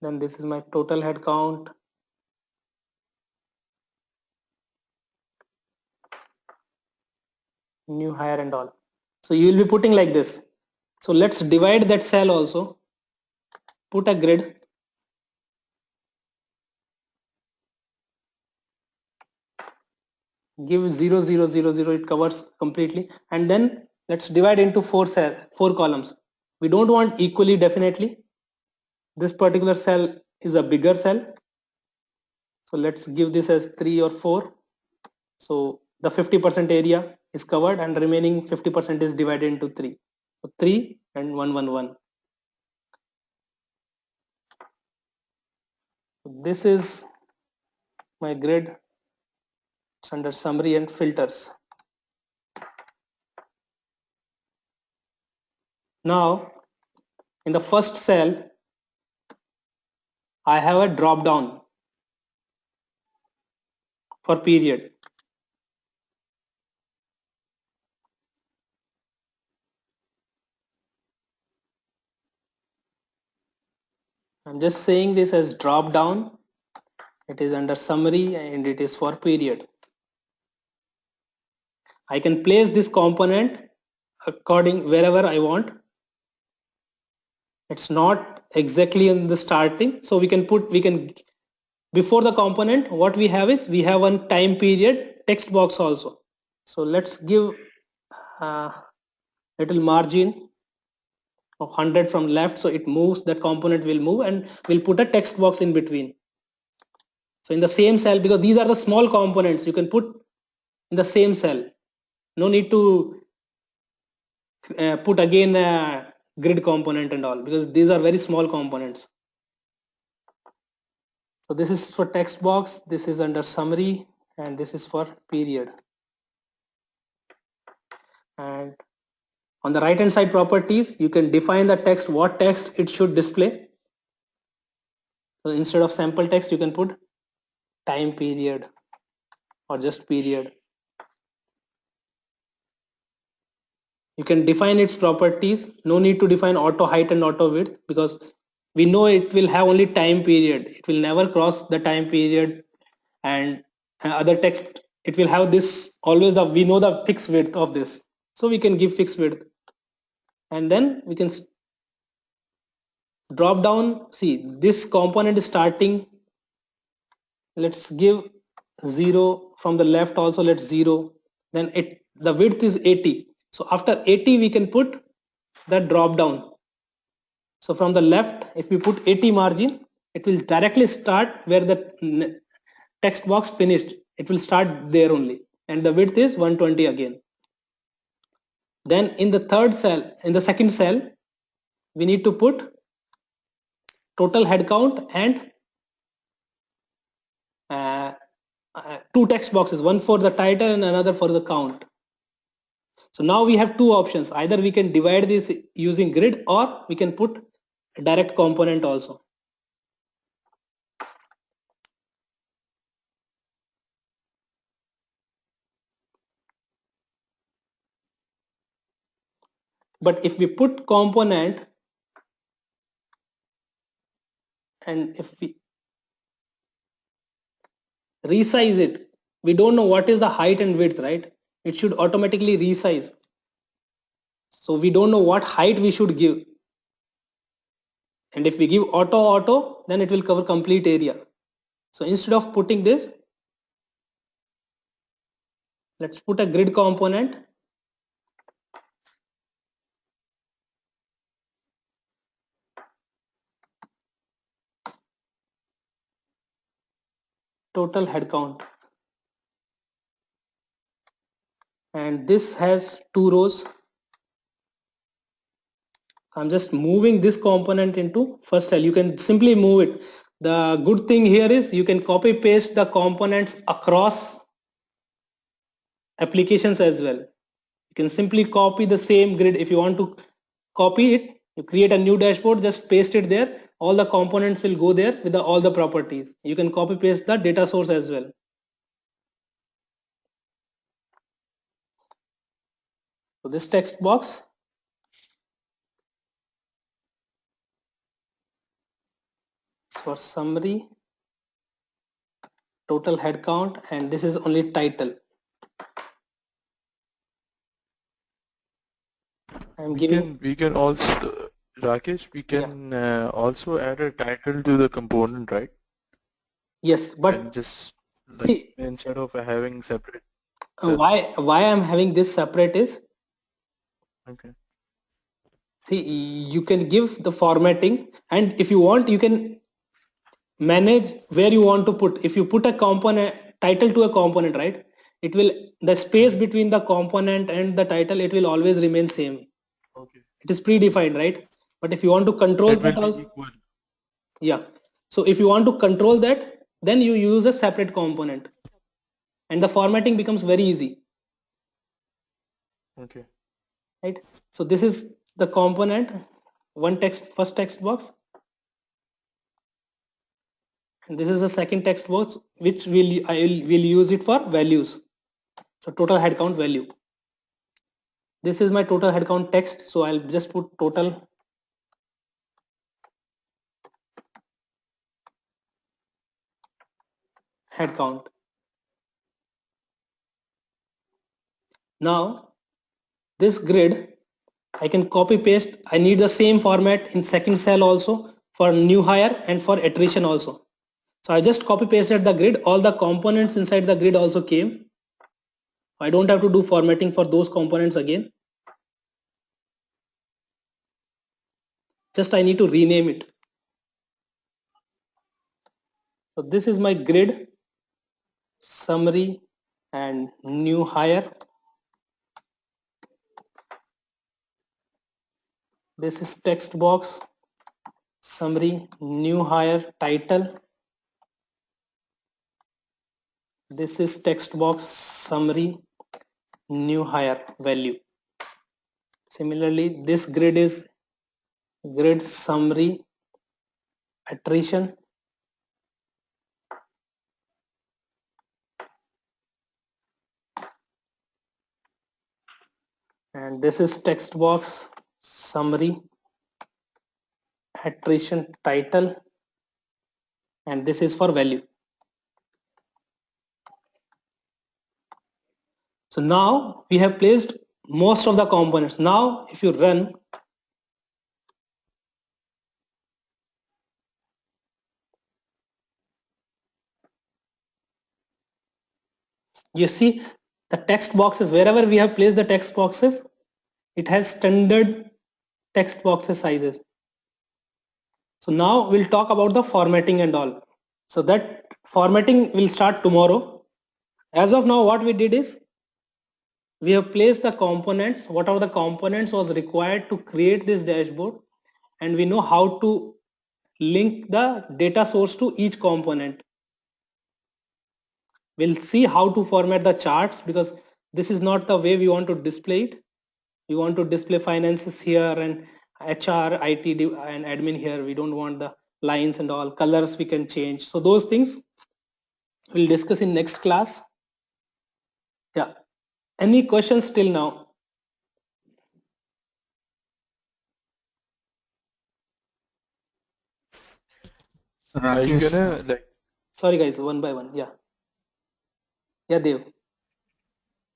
then this is my total head count, new hire and all. So you will be putting like this. So let's divide that cell also, put a grid, give 0 0 0 0, it covers completely, and then let's divide into four columns. We don't want equally, definitely this particular cell is a bigger cell, so let's give this as 3 or 4. So the 50% area is covered, and remaining 50% is divided into 3. So 3 and 1 1 1. This is my grid. It's under summary and filters. Now in the first cell I have a drop down for period. I'm just saying this as drop down. It is under summary and it is for period. I can place this component according wherever I want. It's not exactly in the starting, so we can before the component, what we have is we have one time period text box also. So let's give little margin of 100 from left, so it moves, that component will move, and we'll put a text box in between. So in the same cell, because these are the small components, you can put in the same cell. No need to put again a grid component and all, because these are very small components. So this is for text box, this is under summary, and this is for period. And on the right hand side properties, you can define the text, what text it should display. So instead of sample text, you can put time period or just period. You can define its properties. No need to define auto height and auto width, because we know it will have only time period. It will never cross the time period, and other text, it will have this always we know the fixed width of this. So we can give fixed width, and then we can drop down. See, this component is starting. Let's give 0 from the left also. Let's 0. Then the width is 80. So after 80, we can put the drop down. So from the left, if we put 80 margin, it will directly start where the text box finished. It will start there only, and the width is 120 again. Then in the third cell, in the second cell, we need to put total head count and two text boxes, one for the title and another for the count. So now we have two options. Either we can divide this using grid, or we can put a direct component also. But if we put component, and if we resize it, we don't know what is the height and width, right? It should automatically resize. So we don't know what height we should give. And if we give auto, then it will cover complete area. So instead of putting this, let's put a grid component. Total head count. And this has two rows. I'm just moving this component into first cell. You can simply move it. The good thing here is you can copy paste the components across applications as well. You can simply copy the same grid. If you want to copy it, you create a new dashboard, just paste it there. All the components will go there with all the properties. You can copy paste the data source as well. So this text box, for summary, total head count, and this is only title. We can also, Rakesh, we can also add a title to the component, right? Yes, but and just like see, instead of having separate why I'm having this separate is, okay. see, you can give the formatting, and if you want, you can manage where you want to put. If you put a component title to a component, right, it will, the space between the component and the title, it will always remain same. Okay. It is predefined, right? But if you want to control It will that be also, equal. yeah. So if you want to control that, then you use a separate component, and the formatting becomes very easy, Okay. right? So this is the component, first text box, and this is the second text box, which will use it for values. So total headcount value. This is my total headcount text, so I'll just put total headcount. Now this grid I can copy paste. I need the same format in second cell also for new hire and for attrition also. So I just copy pasted the grid. All the components inside the grid also came. I don't have to do formatting for those components again. Just I need to rename it. So this is my grid, summary and new hire. This is text box, summary, new hire, title. This is text box, summary, new hire, value. Similarly, this grid is grid, summary, attrition. And this is text box, summary, attrition, title, and this is for value. So now we have placed most of the components. Now if you run, you see the text boxes, wherever we have placed the text boxes, it has standard text boxes sizes. So now we'll talk about the formatting and all. So that formatting will start tomorrow. As of now, what we did is we have placed the components, whatever the components was required to create this dashboard, and we know how to link the data source to each component. We'll see how to format the charts because this is not the way we want to display it. We want to display finances here and HR, IT and admin here. We don't want the lines and all. Colors we can change. So those things we'll discuss in next class. Yeah. Any questions till now? Are you Rakesh, gonna like? Sorry guys, one by one. Yeah. Yeah, Dev.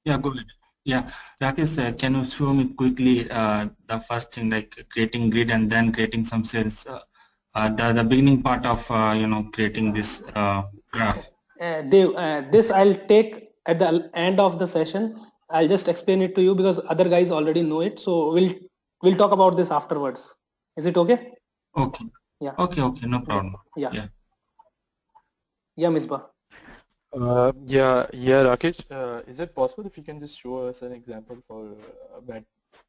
yeah, go ahead. Yeah, Rakesh, can you show me quickly the first thing, like creating grid and then creating some cells, the beginning part of creating this graph. Dev, this I'll take at the end of the session. I'll just explain it to you because other guys already know it. So we'll talk about this afterwards. Is it okay? Okay. Yeah. Okay, no Yeah. problem. Yeah. Yeah. Yeah, Misbah. Yeah, Rakesh. Is it possible if you can just show us an example for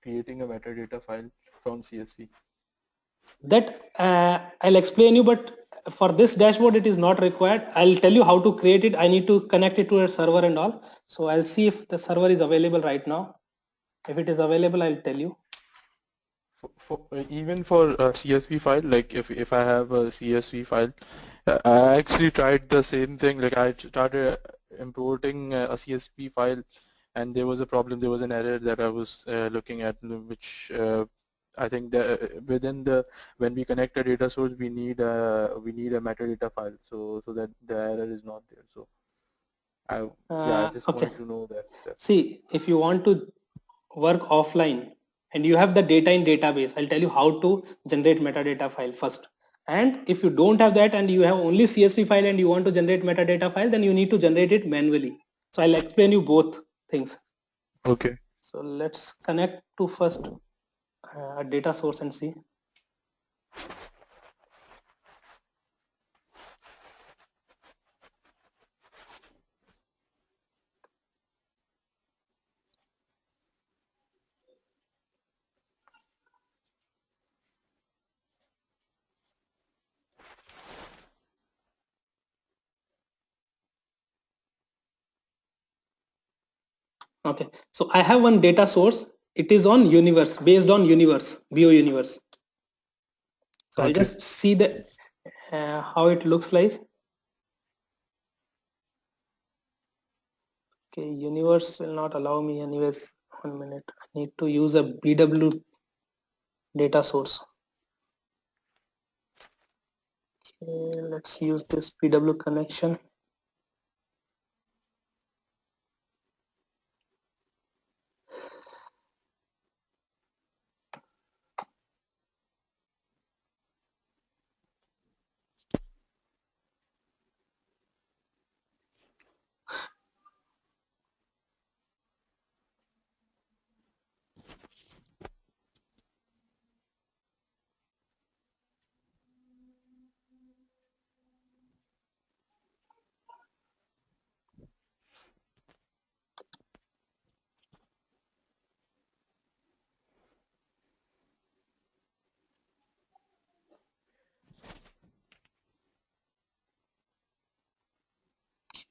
creating a metadata file from CSV? That I'll explain you, but for this dashboard it is not required. I'll tell you how to create it. I need to connect it to a server and all. So I'll see if the server is available right now. If it is available, I'll tell you. Even for a CSV file, like if I have a CSV file, I actually tried the same thing. Like I started importing a CSV file, and there was a problem. There was an error that I was looking at, which I think that within the when we connect a data source, we need a metadata file, so that the error is not there. So I just Okay. wanted to know that. See, if you want to work offline and you have the data in database, I'll tell you how to generate metadata file first. And if you don't have that and you have only CSV file and you want to generate metadata file, then you need to generate it manually. So I'll explain you both things. Okay. So let's connect to first a data source and see. Okay, so I have one data source. It is on universe, based on universe, bio universe. So I'll Okay. just see the how it looks like. Okay, universe will not allow me anyways. 1 minute. I need to use a BW data source. Okay, let's use this BW connection.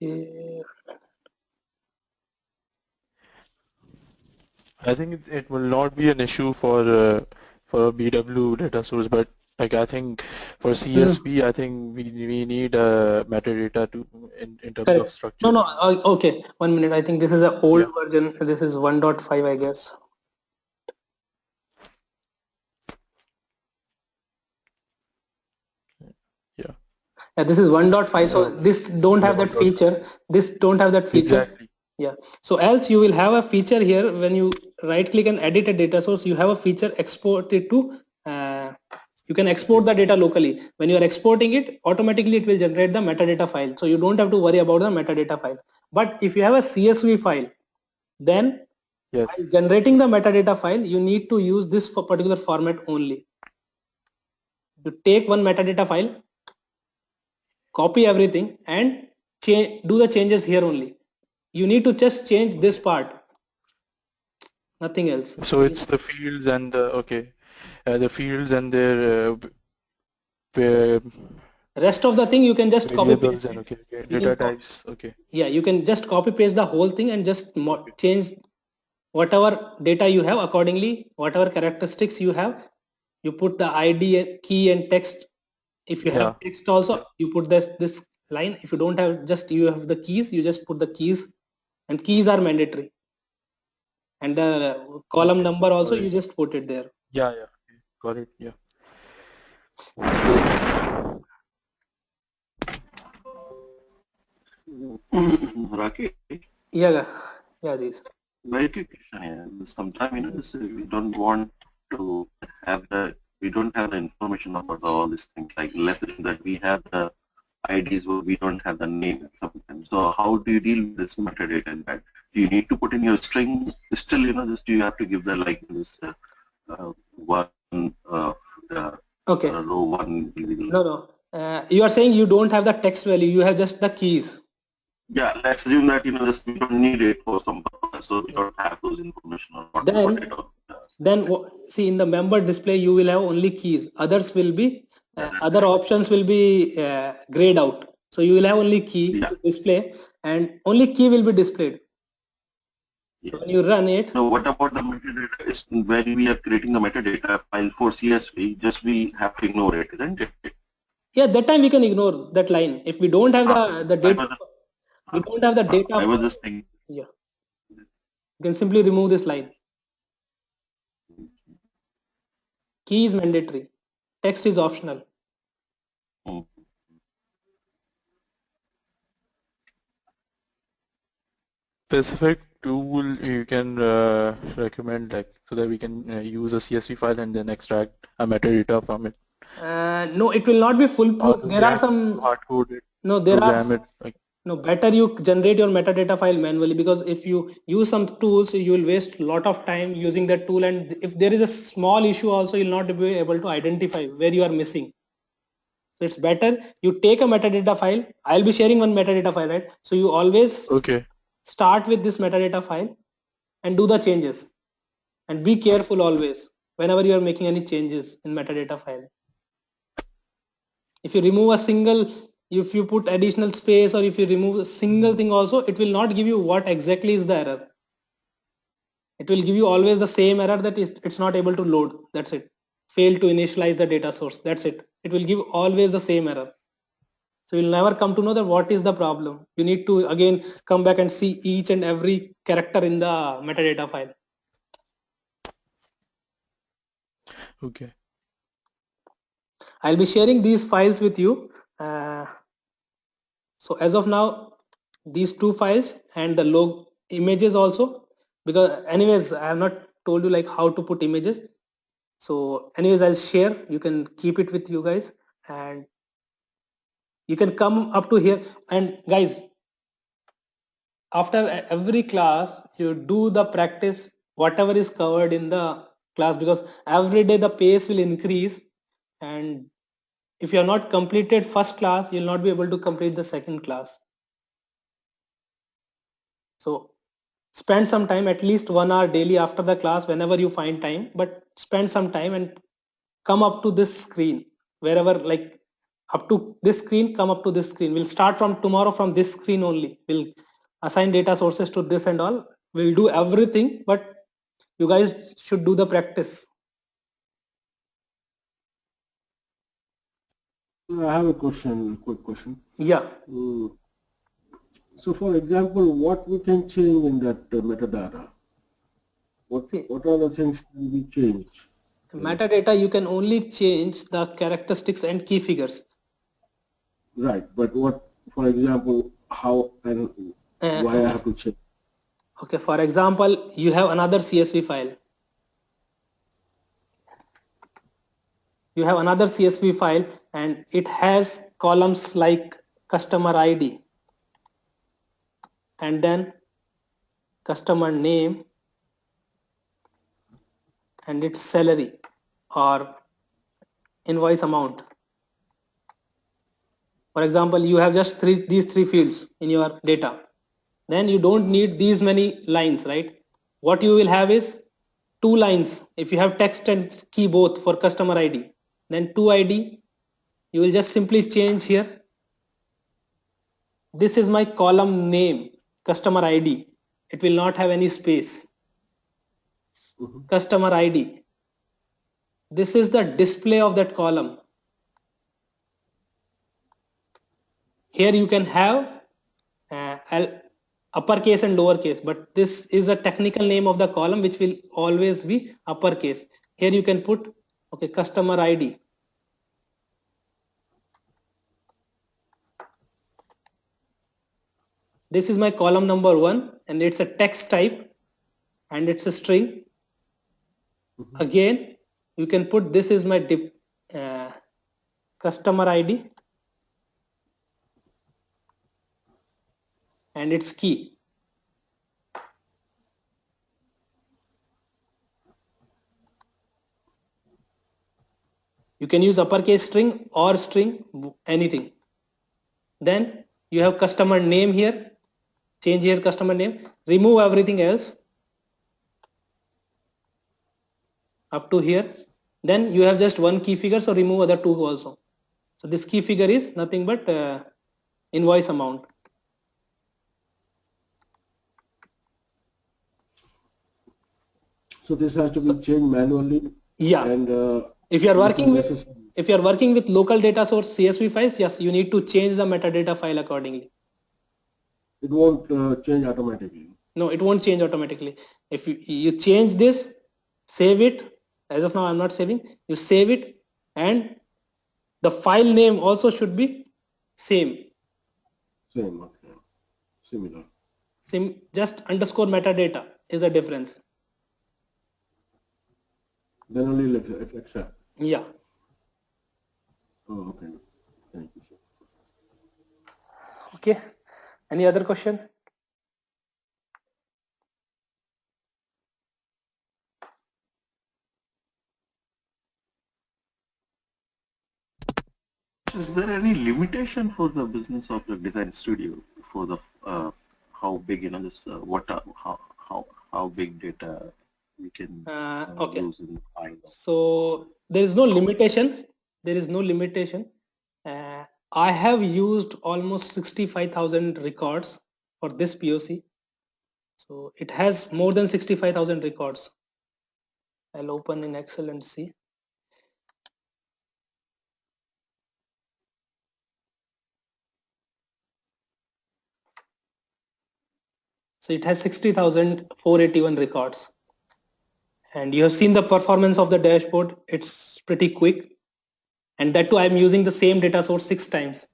Share. I think it will not be an issue for a BW data source, but like I think for CSV, I think we need metadata to in terms of Correct. No, structure. no. Okay, 1 minute. I think this is an old Yeah. version. This is 1.5, I guess. Yeah. Yeah, this is 1.5. So this don't Yeah. have that feature. This don't have that feature. Exactly. Yeah. So else you will have a feature here when you right click and edit a data source. You have a feature export it to. You can export the data locally. When you are exporting it, automatically it will generate the metadata file. So you don't have to worry about the metadata file. But if you have a CSV file, then Yes. while generating the metadata file, you need to use this for particular format only. You take one metadata file, copy everything, and do the changes here only. You need to just change this part, nothing else. So it's the fields and the fields and their va- Rest of the thing you can just copy variables paste and it. You data can types. Okay. yeah, you can just copy paste the whole thing and just change whatever data you have accordingly, whatever characteristics you have. You put the ID, key, and text. If you have Yeah. text also, you put this line. If you don't have, just you have the keys, you just put the keys, and keys are mandatory. And the column Okay. number also, Got you it. just put it there. Yeah. Yeah. Okay. Got it. Yeah. Rakesh, Yeah, yeah, Aziz. very quick question here. Sometimes, this, we don't want to have we don't have the information about all these things. Like, let's assume that we have the IDs, but we don't have the name sometimes. So how do you deal with this metadata in that? Do you need to put in your string? Still, just do you have to give the like this one the Okay. row one individual? No, no. You are saying you don't have the text value. You have just the keys. Yeah, let's assume that just we don't need it for some purpose, so we don't have those information or what to put it on. Then see, in the member display you will have only keys. Others will be other options will be grayed out. So you will have only key Yeah. to display, and only key will be displayed. So when you run it. So what about the metadata? Is when we are creating the metadata file for CSV, just we have to ignore it, isn't it? Yeah, that time we can ignore that line. If we don't have the data, we don't have the data. I was just thinking. Yeah, you can simply remove this line. Key is mandatory. Text is optional. Specific tool you can recommend, like, so that we can use a CSV file and then extract a metadata from it? No, it will not be foolproof. Do we There are have to some. hard code it, No, there program are. it? Like, No, better you generate your metadata file manually, because if you use some tools, you will waste a lot of time using that tool, and if there is a small issue also, you'll not be able to identify where you are missing. So it's better you take a metadata file. I'll be sharing one metadata file, right? So you always okay. start with this metadata file and do the changes, and be careful always whenever you are making any changes in metadata file. If you remove a single, if you put additional space, or if you remove a single thing also, it will not give you what exactly is the error. It will give you always the same error, that is it's not able to load. That's it. Fail to initialize the data source. That's it. It will give always the same error. So you'll never come to know that what is the problem. You need to again come back and see each and every character in the metadata file. Okay. I'll be sharing these files with you. So as of now, these two files and the log images also, because anyways, I have not told you like how to put images. So anyways, I'll share. You can keep it with you guys, and you can come up to here. And guys, after every class, you do the practice, whatever is covered in the class, because every day the pace will increase, and if you have not completed first class, you'll not be able to complete the second class. So spend some time, at least 1 hour daily after the class, whenever you find time, but spend some time and come up to this screen wherever, like up to this screen, come up to this screen. We'll start from tomorrow from this screen only. We'll assign data sources to this and all. We'll do everything, but you guys should do the practice. I have a question, quick question. Yeah. So, for example, what we can change in that metadata? What are the things can be changed? Metadata, you can only change the characteristics and key figures. Right, but what, for example, how and why I have to change? Okay, for example, you have another CSV file. You have another CSV file and it has columns like customer ID and then customer name and its salary or invoice amount. For example, you have just these three fields in your data. Then you don't need these many lines, right? What you will have is 2 lines. If you have text and key both for customer ID, then 2ID, you will just simply change here. This is my column name, customer ID. It will not have any space. Customer ID. This is the display of that column. Here you can have uppercase and lowercase, but this is a technical name of the column which will always be uppercase. Here you can put customer ID. This is my column number 1 and it's a text type and it's a string. Again, you can put this is my customer ID and its key. You can use uppercase string or string, anything. Then you have customer name here. Change here customer name. Remove everything else up to here. Then you have just one key figure, so remove other two also. So this key figure is nothing but invoice amount. So this has to be changed manually. Yeah. And if you are working with local data source CSV files, yes, you need to change the metadata file accordingly. It won't change automatically. No, it won't change automatically. If you change this, save it. As of now, I'm not saving. You save it, and the file name also should be same. Same, okay. Similar. Just underscore metadata is the difference. Then only accept. Yeah. Oh, okay. Thank you, sir. Okay. Any other question? Is there any limitation for the business of the design studio for the how big this how big data we can use in file? So there is no limitation. There is no limitation. I have used almost 65,000 records for this POC. So it has more than 65,000 records. I'll open in Excel and see. So it has 60,481 records. And you have seen the performance of the dashboard. It's pretty quick. And that too, I'm using the same data source 6 times.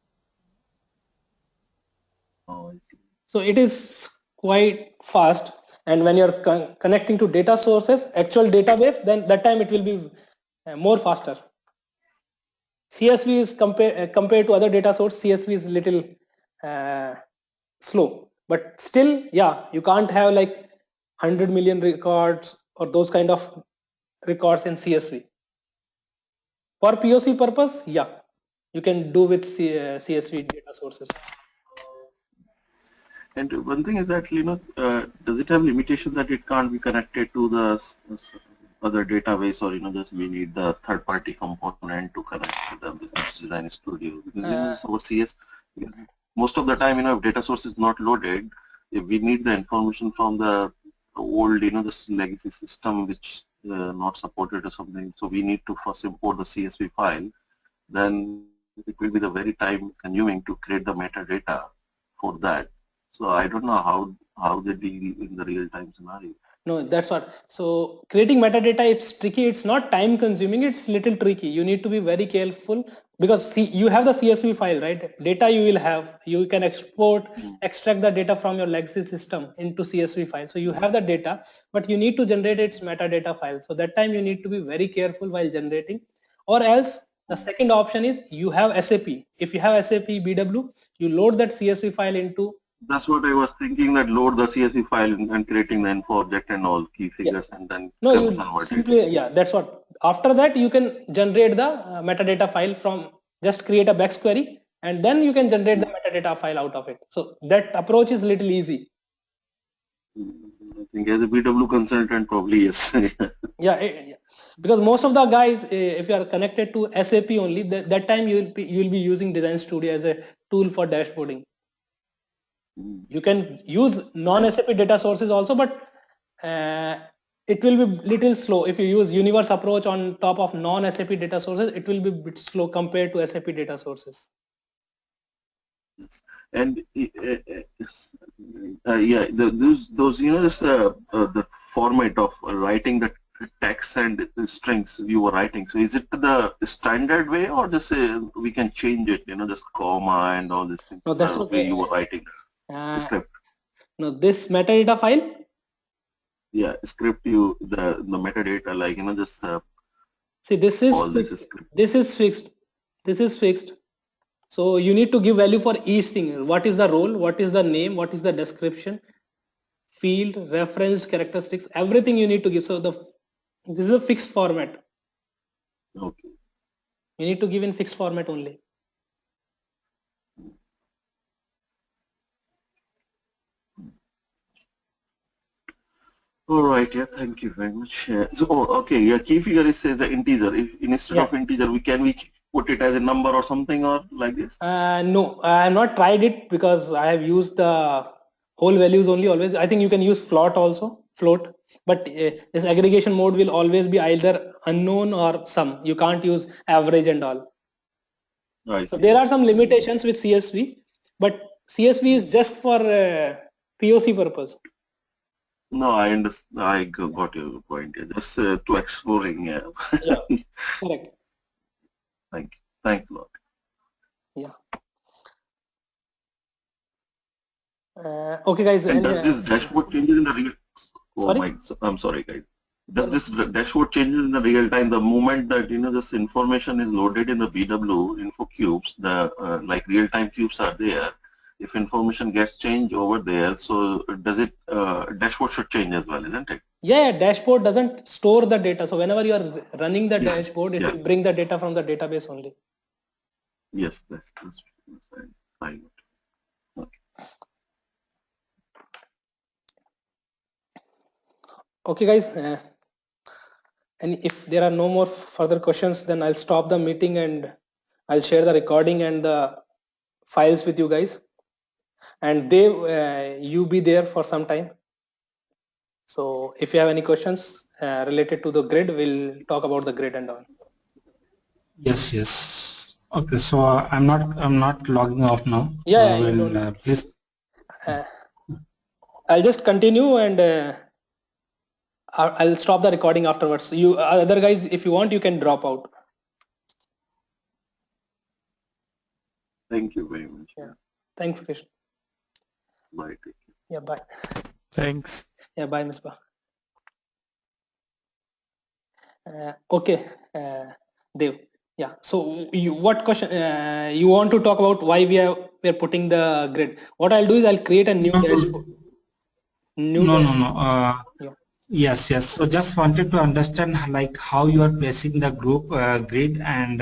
Oh, I see. So it is quite fast. And when you're connecting to data sources, actual database, then that time it will be more faster. CSV is compared to other data source, CSV is little slow. But still, yeah, you can't have like 100 million records or those kind of records in CSV. For POC purpose, yeah, you can do with CSV data sources. And one thing is that does it have limitation that it can't be connected to the other database, or just we need the third-party component to connect to the business design studio. Because our CS, most of the time, if data source is not loaded, if we need the information from the old, this legacy system which not supported or something, so we need to first import the CSV file. Then it will be the very time consuming to create the metadata for that. So I don't know how they deal in the real-time scenario. No, that's what. So creating metadata, it's tricky. It's not time consuming. It's little tricky. You need to be very careful because you have the CSV file, right? Data you will have. You can extract the data from your legacy system into CSV file. So you have the data, but you need to generate its metadata file. So that time you need to be very careful while generating, or else the second option is you have SAP. If you have SAP BW, you load that CSV file into. That's what I was thinking, that load the CSV file and creating the info object and all key figures, and then No, you convert simply, it. that's what. After that, you can generate the metadata file from, just create a BAX query, and then you can generate the metadata file out of it. So that approach is little easy. I think as a BW consultant, probably yes. Yeah, because most of the guys, if you are connected to SAP only, that time you will be using Design Studio as a tool for dashboarding. You can use non-SAP data sources also, but it will be little slow. If you use universe approach on top of non-SAP data sources, it will be a bit slow compared to SAP data sources. And yeah, those this the format of writing the text and the strings you were writing. So is it the standard way, or just we can change it? Just comma and all these things. No, that's The way you were writing the script. No, this metadata file. Yeah, script the metadata, like just. See, this is fixed. This is fixed. This is fixed. So you need to give value for each thing. What is the role? What is the name? What is the description? Field, referenced characteristics, everything you need to give. So this is a fixed format. Okay. You need to give in fixed format only. All right. Yeah. Thank you very much. So, okay. Yeah. Key figure says the integer. If instead of integer, we put it as a number or something, or like this? No, I have not tried it because I have used the whole values only always. I think you can use float also, but this aggregation mode will always be either unknown or sum. You can't use average and all. So there are some limitations with CSV, but CSV is just for POC purpose. No, I understand. I got your point. Just to exploring. Yeah. Correct. Thank you. Thanks a lot. Yeah. Okay, guys. And does this dashboard changes in the real? Oh sorry? I'm sorry, guys. Does this dashboard changes in the real time? The moment that this information is loaded in the BW info cubes, the like real time cubes are there. If information gets changed over there, so does it dashboard should change as well, isn't it? Yeah, dashboard doesn't store the data. So whenever you are running the dashboard, it will bring the data from the database only. Yes, that's fine. Okay, guys. And if there are no more further questions, then I'll stop the meeting and I'll share the recording and the files with you guys. And you be there for some time. So if you have any questions related to the grid, we'll talk about the grid and all. Yes. Okay, so I'm not logging off now. Yeah, so please. I'll just continue and I'll stop the recording afterwards. You other guys, if you want, you can drop out. Thank you very much. Yeah. Thanks, Krishna. Bye. Yeah, bye. Thanks. Yeah, bye, Ms. Ba. Okay, Dev. Yeah. So what question you want to talk about? Why we're putting the grid? What I'll do is I'll create a new dashboard. No. Yes. So just wanted to understand like how you are placing the group grid and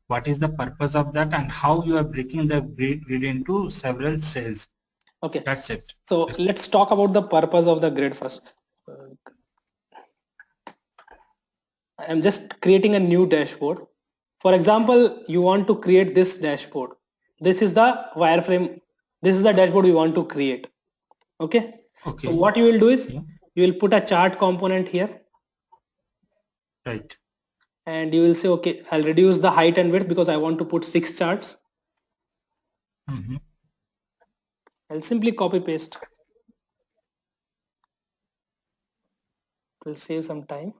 what is the purpose of that and how you are breaking the grid into several cells. Okay. That's it. So let's talk about the purpose of the grid first. I'm just creating a new dashboard. For example, you want to create this dashboard. This is the wireframe. This is the dashboard you want to create. Okay. Okay. So what you will do is Yeah. you will put a chart component here. Right. And you will say, okay, I'll reduce the height and width because I want to put 6 charts. Mm-hmm. I'll simply copy paste. It will save some time.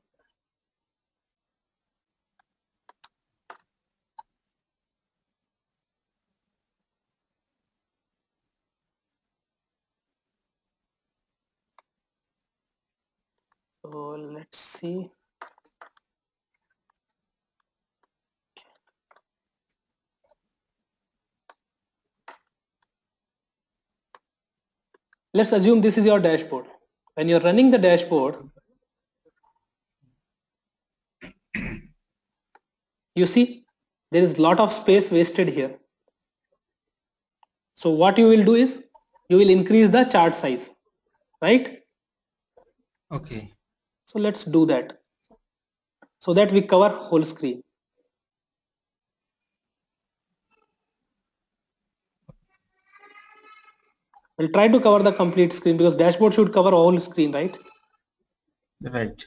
So let's see. Let's assume this is your dashboard. When you're running the dashboard, you see there is a lot of space wasted here. So what you will do is you will increase the chart size, right? Okay. So let's do that so that we cover whole screen. We'll try to cover the complete screen because dashboard should cover whole screen, right? Right.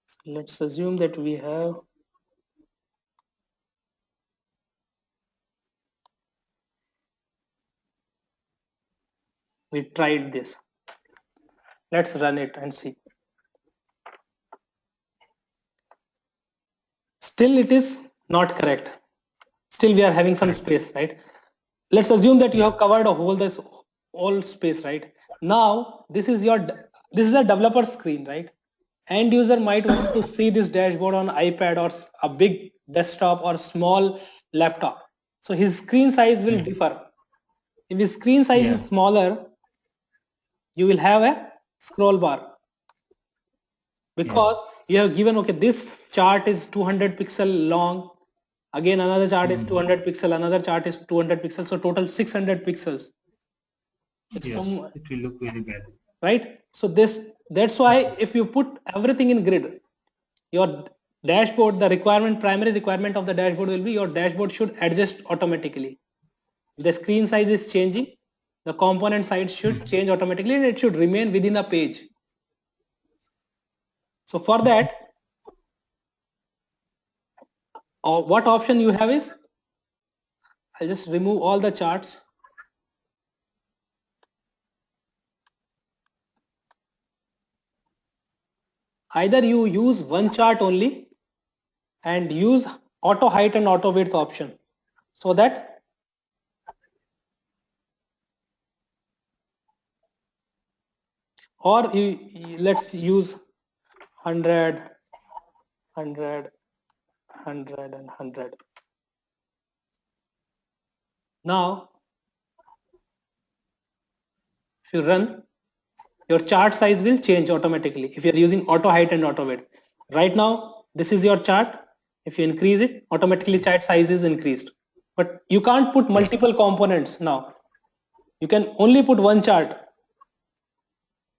So let's assume that we tried this. Let's run it and see. Still it is not correct. Still we are having some space, right? Let's assume that you have covered a whole this all space, right? Now this is a developer screen, right? End user might want to see this dashboard on iPad or a big desktop or small laptop. So his screen size will differ. If his screen size is smaller, you will have a scroll bar because you have given, okay, this chart is 200 pixel long. Again, another chart is 200 pixel, another chart is 200 pixels. So total 600 pixels. It's Yes, it will look very bad. Right? So that's why if you put everything in grid, your dashboard, the primary requirement of the dashboard will be your dashboard should adjust automatically. If the screen size is changing, the component size should change automatically and it should remain within a page. So for that, what option you have is, I'll just remove all the charts. Either you use one chart only and use auto height and auto width option so that or let's use 100, 100, 100 and 100. Now if you run, your chart size will change automatically if you're using auto height and auto width. Right now this is your chart. If you increase it, automatically chart size is increased. But you can't put multiple components now. You can only put one chart.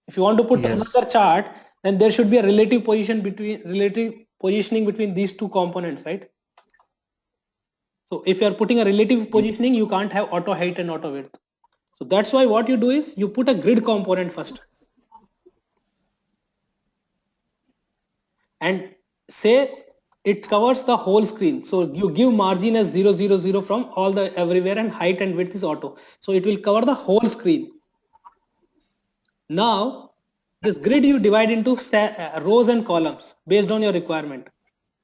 If you want to put another chart, then there should be a relative positioning between these two components, right? So if you are putting a relative positioning, you can't have auto height and auto width. So that's why what you do is you put a grid component first and say it covers the whole screen. So you give margin as 0, 0, 0 from all the everywhere and height and width is auto. So it will cover the whole screen. Now this grid you divide into rows and columns based on your requirement.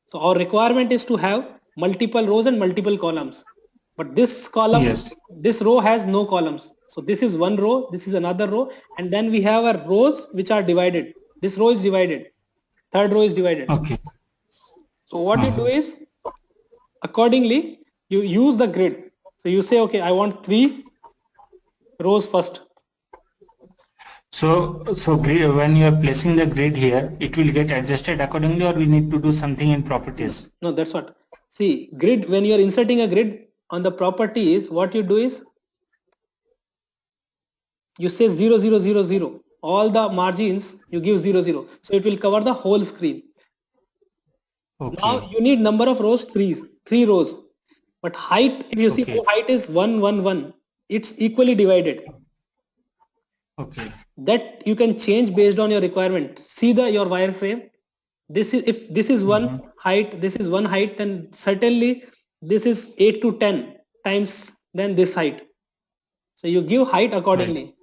So our requirement is to have multiple rows and multiple columns. But this column, this row has no columns. So this is one row, this is another row, and then we have our rows which are divided. This row is divided. Third row is divided. Okay. So what you do is, accordingly, you use the grid. So you say, okay, I want 3 rows first. So when you are placing the grid here, it will get adjusted accordingly, or we need to do something in properties? No, that's what. See, grid, when you are inserting a grid on the properties, what you do is you say 0, 0, 0, 0. All the margins you give 0, 0. So it will cover the whole screen. Okay. Now you need number of rows, 3 rows. But height, if you see, Okay. height is 1, 1, 1. It's equally divided. Okay. That you can change based on your requirement. See your wireframe. This is, if this is one height, this is one height, then certainly this is 8 to 10 times then this height. So you give height accordingly.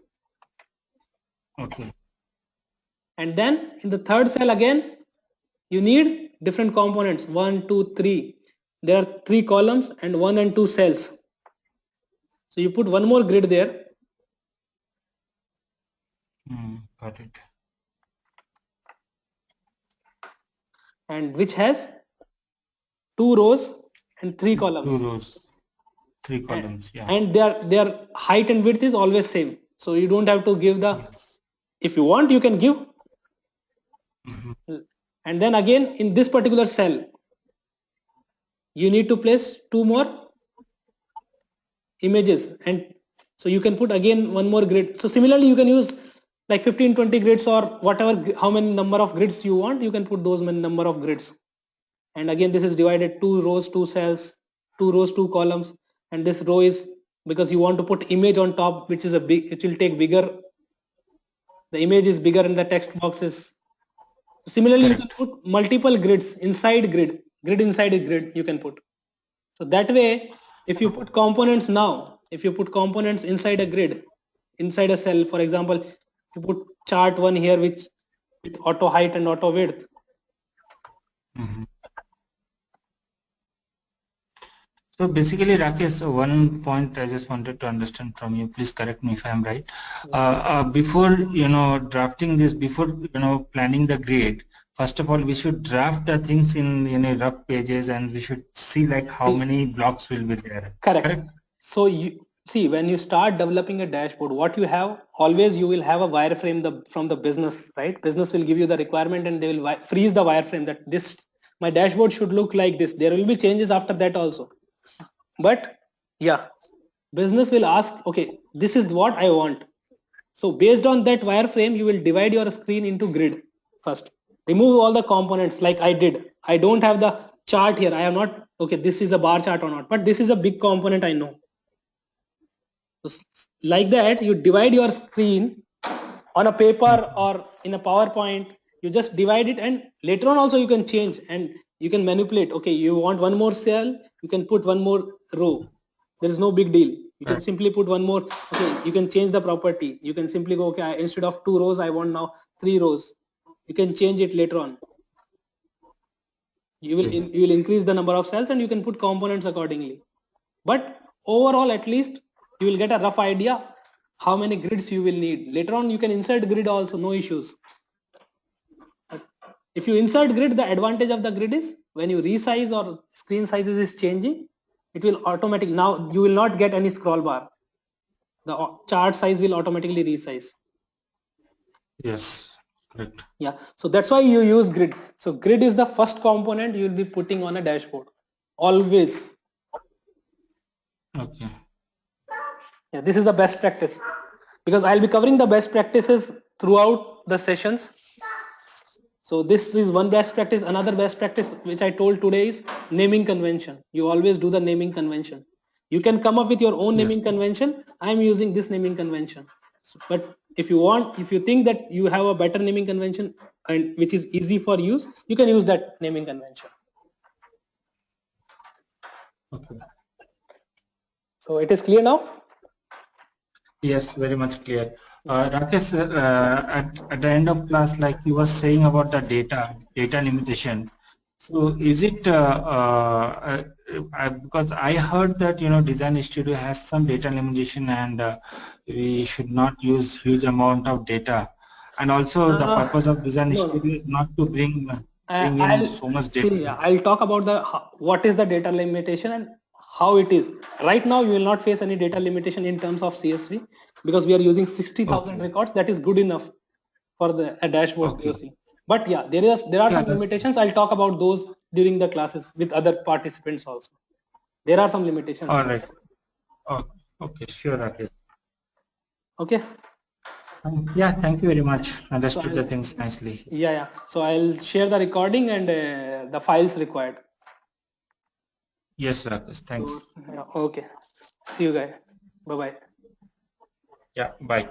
Right. Okay. And then in the third cell again, you need different components, 1, 2, 3. There are 3 columns and 1 and 2 cells. So you put one more grid there. Got it. And which has 2 rows and 3 columns. 2 rows, 3 columns, yeah. And their height and width is always same. So you don't have to give the, Yes. if you want, you can give. And then again, in this particular cell, you need to place 2 more images. And so you can put again one more grid. So similarly, you can use like 15, 20 grids or whatever, how many number of grids you want, you can put those many number of grids. And again, this is divided 2 rows, 2 cells, 2 rows, 2 columns. And this row is because you want to put image on top, which is a big, it will take bigger. The image is bigger and the text box is. Similarly, correct. You can put multiple grids inside grid inside a grid you can put. So that way, if you put components now, if you put components inside a grid, inside a cell, for example, you put chart 1 here with auto height and auto width. So basically, Rakesh, one point I just wanted to understand from you, please correct me if I'm right. Before, drafting this, before, planning the grid, first of all, we should draft the things in, rough pages, and we should see like how many blocks will be there. Correct. So you see, when you start developing a dashboard, what you have, always you will have a wireframe from the business, right? Business will give you the requirement and they will freeze the wireframe that my dashboard should look like this. There will be changes after that also. But yeah, business will ask, okay, this is what I want. So based on that wireframe, you will divide your screen into grid first. Remove all the components like I did. I don't have the chart here. I am not, okay, this is a bar chart or not, but this is a big component I know. So like that, you divide your screen on a paper or in a PowerPoint. You just divide it, and later on also you can change and you can manipulate. Okay, you want one more cell, you can put one more row. There is no big deal. You can simply put one more. Okay, you can change the property. You can simply go, okay, instead of 2 rows, I want now 3 rows. You can change it later on. You will increase the number of cells and you can put components accordingly. But overall, at least you will get a rough idea how many grids you will need. Later on, you can insert grid also, no issues. If you insert grid, the advantage of the grid is when you resize or screen sizes is changing, it will automatically, now you will not get any scroll bar. The chart size will automatically resize. Yes, correct. Yeah, so that's why you use grid. So grid is the first component you will be putting on a dashboard, always. Okay. Yeah, this is the best practice because I'll be covering the best practices throughout the sessions. So this is one best practice. Another best practice which I told today is naming convention. You always do the naming convention. You can come up with your own naming convention. I am using this naming convention. But if you think that you have a better naming convention and which is easy for use, you can use that naming convention. Okay. So it is clear now? Yes, very much clear. Rakesh, at the end of class, like you were saying about the data limitation. So is it because I heard that Design Studio has some data limitation and we should not use huge amount of data, and also the purpose of Design Studio is not to bring in so much data. I'll talk about what is the data limitation and how it is. Right now, you will not face any data limitation in terms of CSV because we are using 60,000 Okay. records. That is good enough for a dashboard Okay. POC. But yeah, there are Yeah, some that's limitations. I'll talk about those during the classes with other participants also. There are some limitations. all right. Oh, okay, sure, Rakesh. Okay. Yeah, thank you very much. Understood So the things nicely. yeah. So I'll share the recording and the files required. Yes, Rakesh. Thanks. So, yeah, okay. See you guys. Bye bye. Yeah, bye.